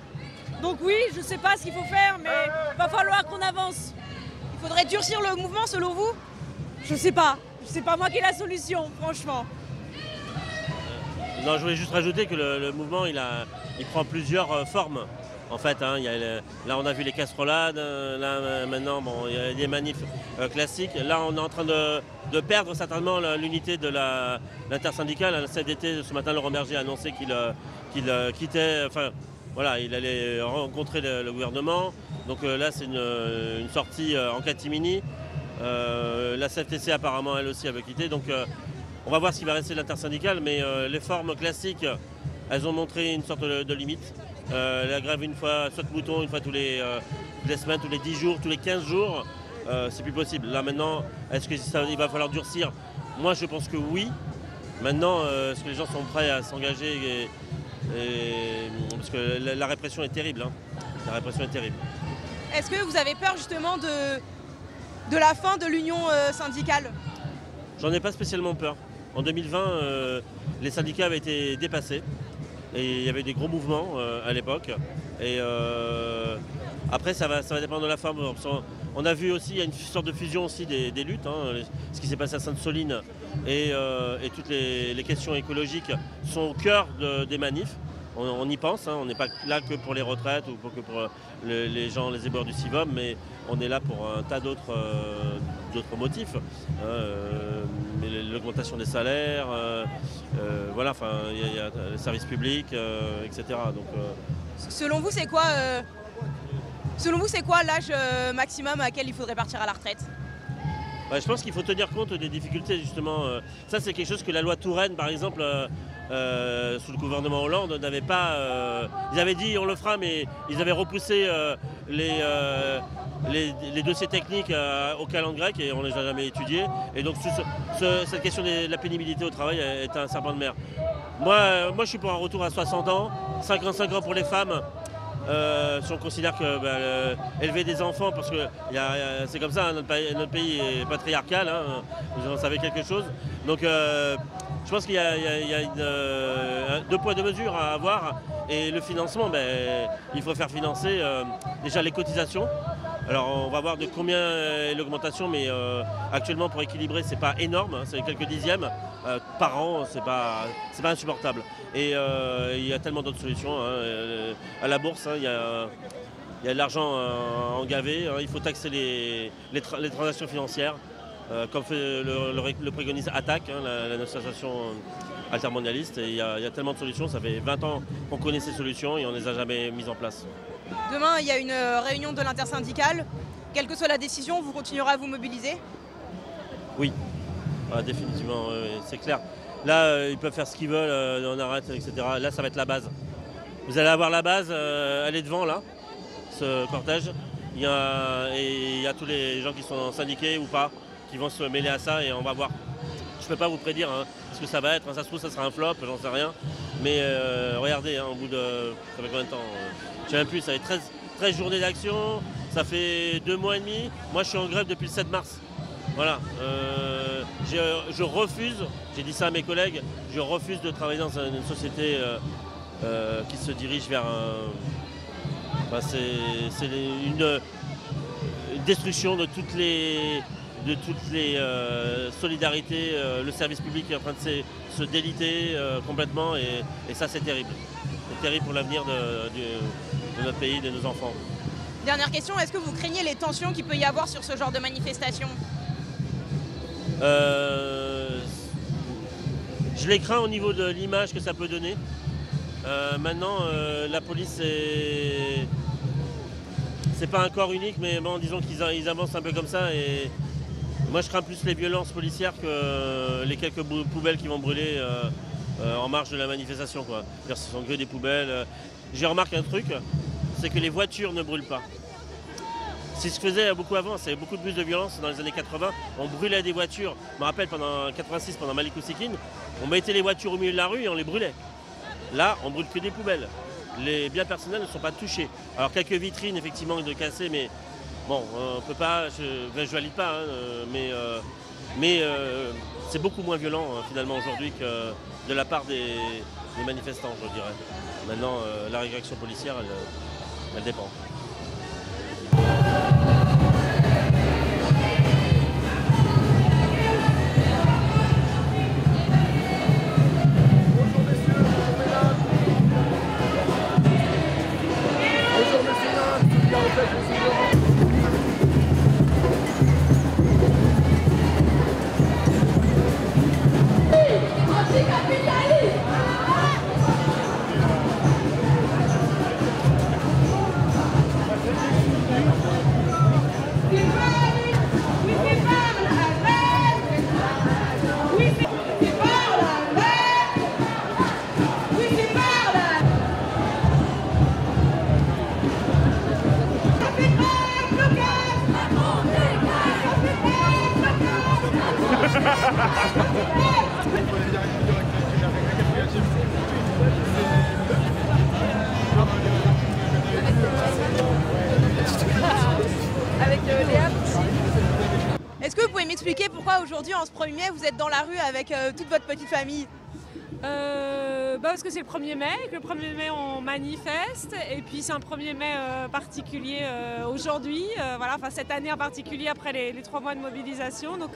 Donc oui, je ne sais pas ce qu'il faut faire, mais il va falloir qu'on avance. Il faudrait durcir le mouvement, selon vous? Je ne sais pas. C'est pas moi qui ai la solution, franchement. Non, je voulais juste rajouter que le mouvement, il prend plusieurs formes. En fait, hein, là on a vu les casserolades, là maintenant bon, il y a des manifs classiques. Là on est en train de perdre certainement l'unité de l'intersyndicale. La CFDT, ce matin, Laurent Berger a annoncé qu'il quittait, enfin voilà, il allait rencontrer le gouvernement. Donc là c'est une sortie en catimini. La CFTC apparemment elle aussi avait quitté. Donc on va voir ce qui va rester de l'intersyndicale, mais les formes classiques, elles ont montré une sorte de limite. La grève une fois, saute-mouton, une fois tous les semaines, tous les 10 jours, tous les 15 jours, c'est plus possible. Là maintenant, est-ce qu'il va falloir durcir? Moi je pense que oui. Maintenant, est-ce que les gens sont prêts à s'engager parce que la répression est terrible. Hein. La répression est terrible. Est-ce que vous avez peur justement de la fin de l'union syndicale? J'en ai pas spécialement peur. En 2020, les syndicats avaient été dépassés. Et il y avait des gros mouvements à l'époque. Et après, ça va dépendre de la forme. On a vu aussi, il y a une sorte de fusion aussi des luttes. Hein. Ce qui s'est passé à Sainte-Soline et toutes les questions écologiques sont au cœur des manifs. On y pense, hein. On n'est pas là que pour les retraites ou que pour les gens, les éboueurs du CIVOM, mais on est là pour un tas d'autres motifs. L'augmentation des salaires, voilà, enfin, il y a les services publics, etc. Donc, selon vous, c'est quoi l'âge maximum à laquelle il faudrait partir à la retraite? Je pense qu'il faut tenir compte des difficultés, justement. Ça, c'est quelque chose que la loi Touraine, par exemple, sous le gouvernement Hollande, n'avait pas... ils avaient dit on le fera, mais ils avaient repoussé les dossiers techniques au calendrier grec et on ne les a jamais étudiés. Et donc cette question de la pénibilité au travail est un serpent de mer. Moi, je suis pour un retour à 60 ans, 55 ans pour les femmes. Si on considère que élever des enfants, parce que c'est comme ça, hein, notre pays est patriarcal, hein, vous en savez quelque chose. Donc je pense qu'il y a 2 poids 2 mesures à avoir. Et le financement, il faut faire financer déjà les cotisations. Alors on va voir de combien est l'augmentation, mais actuellement pour équilibrer c'est pas énorme, hein, c'est quelques dixièmes par an, c'est pas insupportable. Et il y a tellement d'autres solutions. Hein, à la bourse, hein, il y a de l'argent engavé, hein, il faut taxer les transactions financières, comme le préconise ATTAC, hein, l'association altermondialiste. Et il y a tellement de solutions, ça fait 20 ans qu'on connaît ces solutions et on ne les a jamais mises en place. Demain, il y a une réunion de l'intersyndicale. quelle que soit la décision, vous continuerez à vous mobiliser? Oui, définitivement, c'est clair. Là, ils peuvent faire ce qu'ils veulent, on arrête, etc. Là, ça va être la base. Vous allez avoir la base, elle est devant, là, ce cortège. Il y a tous les gens qui sont syndiqués ou pas, qui vont se mêler à ça et on va voir. Je ne peux pas vous prédire ce que ça va être. Ça se trouve, ça sera un flop, j'en sais rien. Mais regardez, au bout de... Ça fait combien de temps je ne sais même plus, ça fait 13 journées d'action, ça fait 2 mois et demi. Moi, je suis en grève depuis le 7 mars. Voilà. Je refuse, j'ai dit ça à mes collègues, je refuse de travailler dans une société qui se dirige vers un... c'est une destruction de toutes les solidarités. Le service public est en train de se déliter complètement et ça, c'est terrible. C'est terrible pour l'avenir de notre pays, de nos enfants. Dernière question, est-ce que vous craignez les tensions qu'il peut y avoir sur ce genre de manifestation? Je les crains au niveau de l'image que ça peut donner. Maintenant, la police, c'est pas un corps unique, mais bon, disons qu'ils avancent un peu comme ça. Et moi, je crains plus les violences policières que les quelques poubelles qui vont brûler en marge de la manifestation, quoi. Ce sont que des poubelles. J'ai remarqué un truc, c'est que les voitures ne brûlent pas. C'est ce que se faisait beaucoup avant, c'est beaucoup plus de violence dans les années 80. On brûlait des voitures. Je me rappelle, pendant 86, pendant Malik Oussekine, on mettait les voitures au milieu de la rue et on les brûlait. Là, on brûle que des poubelles. Les biens personnels ne sont pas touchés. Alors, quelques vitrines, effectivement, de cassées, mais bon, on peut pas, je valide pas, mais c'est beaucoup moins violent, finalement, aujourd'hui que de la part des manifestants, je dirais. Maintenant, la réaction policière, elle dépend. Avec Léa. Est-ce que vous pouvez m'expliquer pourquoi aujourd'hui, en ce 1er mai, vous êtes dans la rue avec toute votre petite famille? Parce que c'est le 1er mai, que le 1er mai on manifeste et puis c'est un 1er mai particulier aujourd'hui, voilà, enfin cette année en particulier après les 3 mois de mobilisation. Donc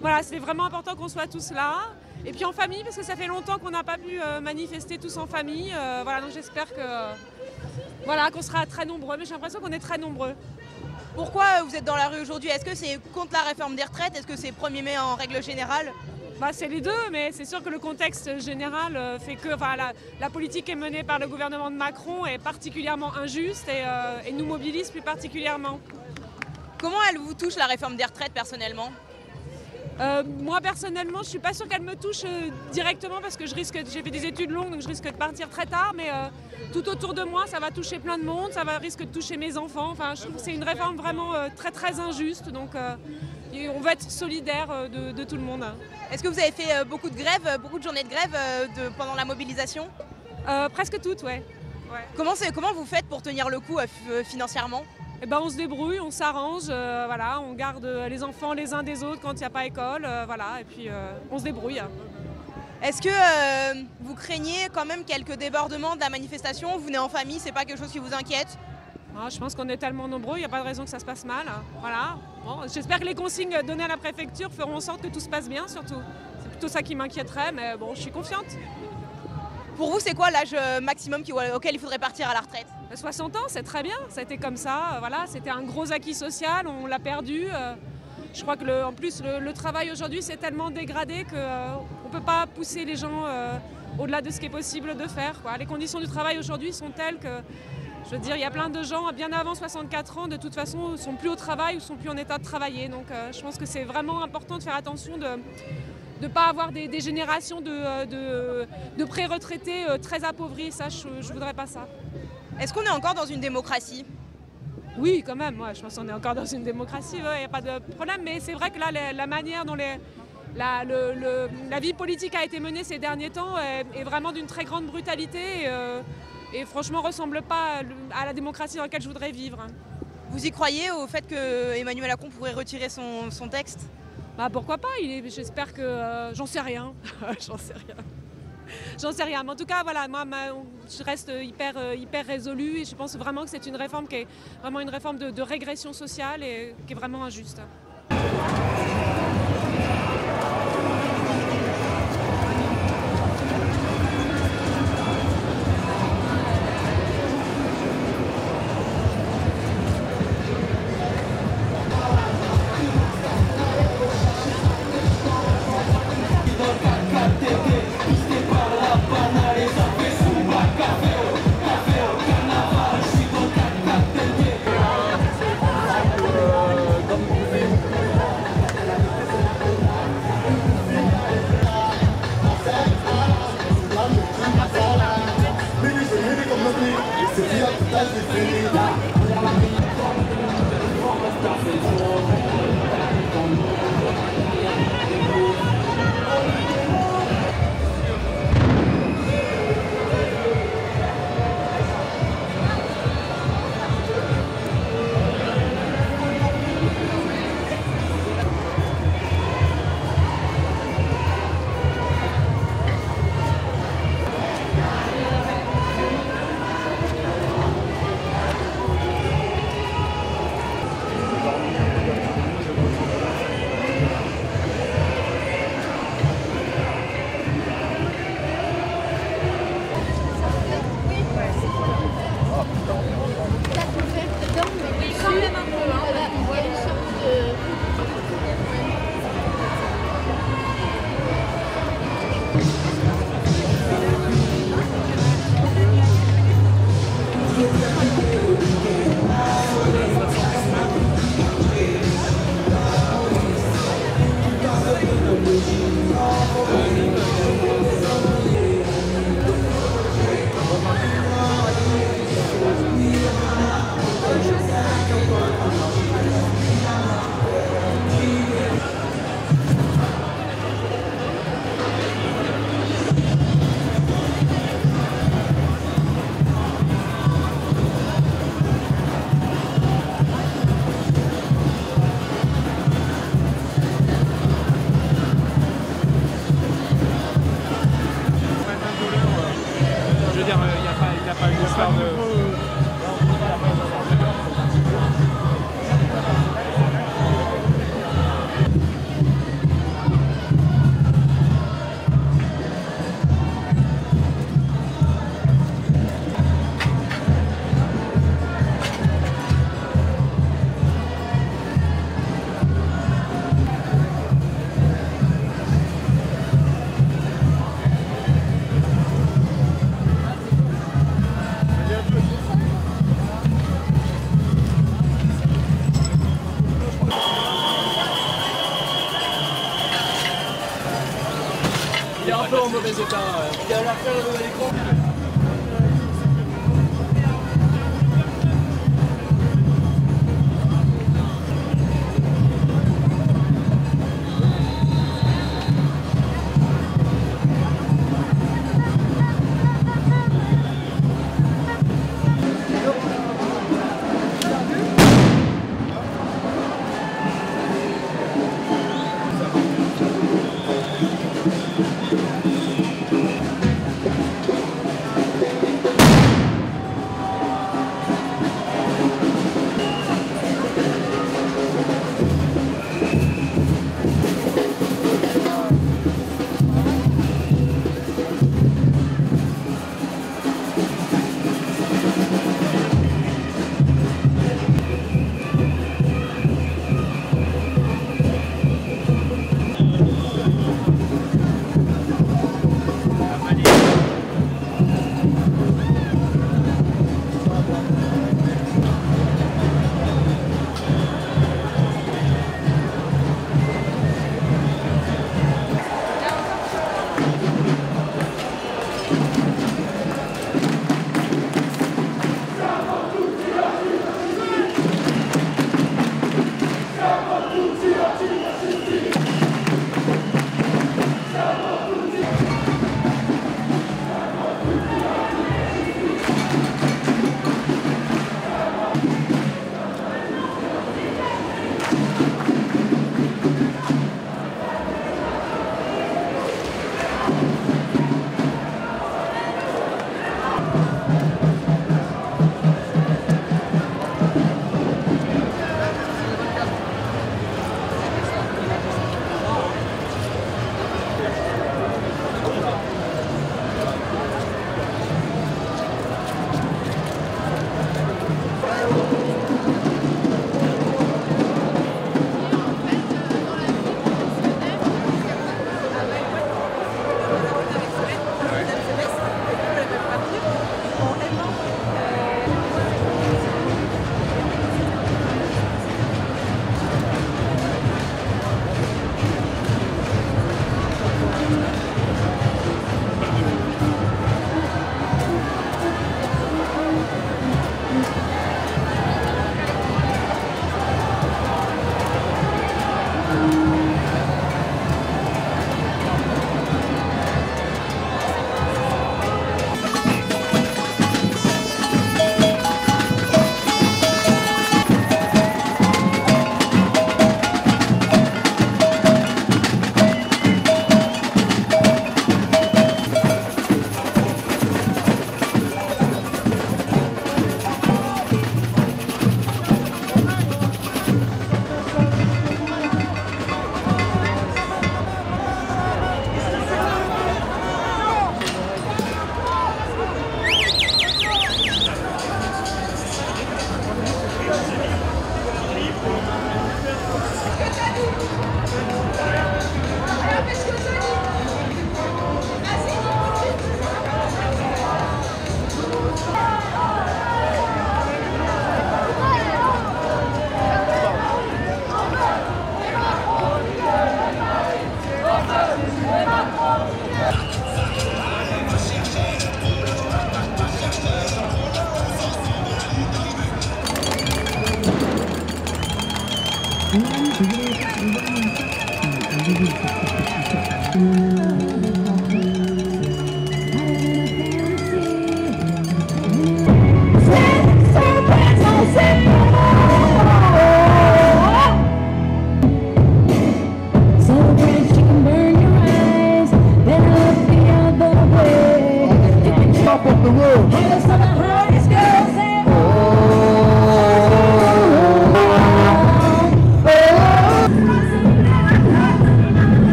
voilà, c'était vraiment important qu'on soit tous là. Et puis en famille, parce que ça fait longtemps qu'on n'a pas pu manifester tous en famille. Voilà, donc j'espère que voilà, qu'on sera très nombreux, mais j'ai l'impression qu'on est très nombreux. Pourquoi vous êtes dans la rue aujourd'hui? Est-ce que c'est contre la réforme des retraites? Est-ce que c'est 1er mai en règle générale? C'est les deux, mais c'est sûr que le contexte général fait que la politique est menée par le gouvernement de Macron est particulièrement injuste et nous mobilise plus particulièrement. Comment elle vous touche la réforme des retraites personnellement? Moi personnellement, je ne suis pas sûre qu'elle me touche directement parce que j'ai fait des études longues, donc je risque de partir très tard, mais tout autour de moi, ça va toucher plein de monde, risque de toucher mes enfants. Enfin, je trouve que c'est une réforme vraiment très très injuste, donc on va être solidaire de tout le monde. Est-ce que vous avez fait beaucoup de grèves, beaucoup de journées de grève pendant la mobilisation? Presque toutes, ouais. Comment vous faites pour tenir le coup financièrement? On se débrouille, on s'arrange, voilà, on garde les enfants les uns des autres quand il n'y a pas école, voilà, et puis on se débrouille. Est-ce que vous craignez quand même quelques débordements de la manifestation? Vous venez en famille, c'est pas quelque chose qui vous inquiète? Je pense qu'on est tellement nombreux, il n'y a pas de raison que ça se passe mal. Voilà. Bon, j'espère que les consignes données à la préfecture feront en sorte que tout se passe bien, surtout. C'est plutôt ça qui m'inquiéterait, mais bon, je suis confiante. Pour vous, c'est quoi l'âge maximum auquel il faudrait partir à la retraite? 60 ans, c'est très bien. Ça a été comme ça. Voilà, c'était un gros acquis social, on l'a perdu. Je crois que en plus, le travail aujourd'hui s'est tellement dégradé qu'on ne peut pas pousser les gens au-delà de ce qui est possible de faire, quoi. Les conditions du travail aujourd'hui sont telles que Je veux dire, il y a plein de gens, bien avant 64 ans, de toute façon, ne sont plus au travail ou sont plus en état de travailler. Donc je pense que c'est vraiment important de faire attention de ne pas avoir des générations de pré-retraités très appauvris. Ça, je ne voudrais pas ça. Est-ce qu'on est encore dans une démocratie? Oui, quand même. Ouais, je pense qu'on est encore dans une démocratie, il n'y a pas de problème. Mais c'est vrai que là, la manière dont la vie politique a été menée ces derniers temps est vraiment d'une très grande brutalité et franchement ressemble pas à la démocratie dans laquelle je voudrais vivre. Vous y croyez au fait que Emmanuel Macron pourrait retirer son texte? Bah pourquoi pas, j'espère que... j'en sais rien, J'en sais rien, mais en tout cas, voilà, moi, je reste hyper résolue et je pense vraiment que c'est une réforme qui est vraiment une réforme de régression sociale et qui est vraiment injuste. Il est un peu en mauvais état. Il a l'air faire le nouvel écran.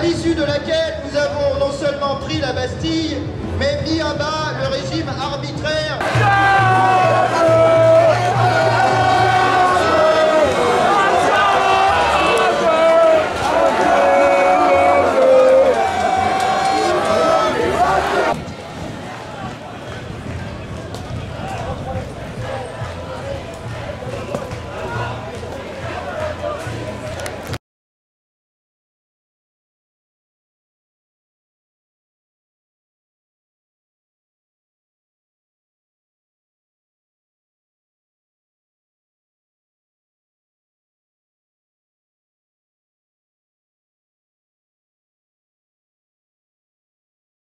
l'issue de laquelle nous avons non seulement pris la Bastille, mais mis à bas le régime arbitraire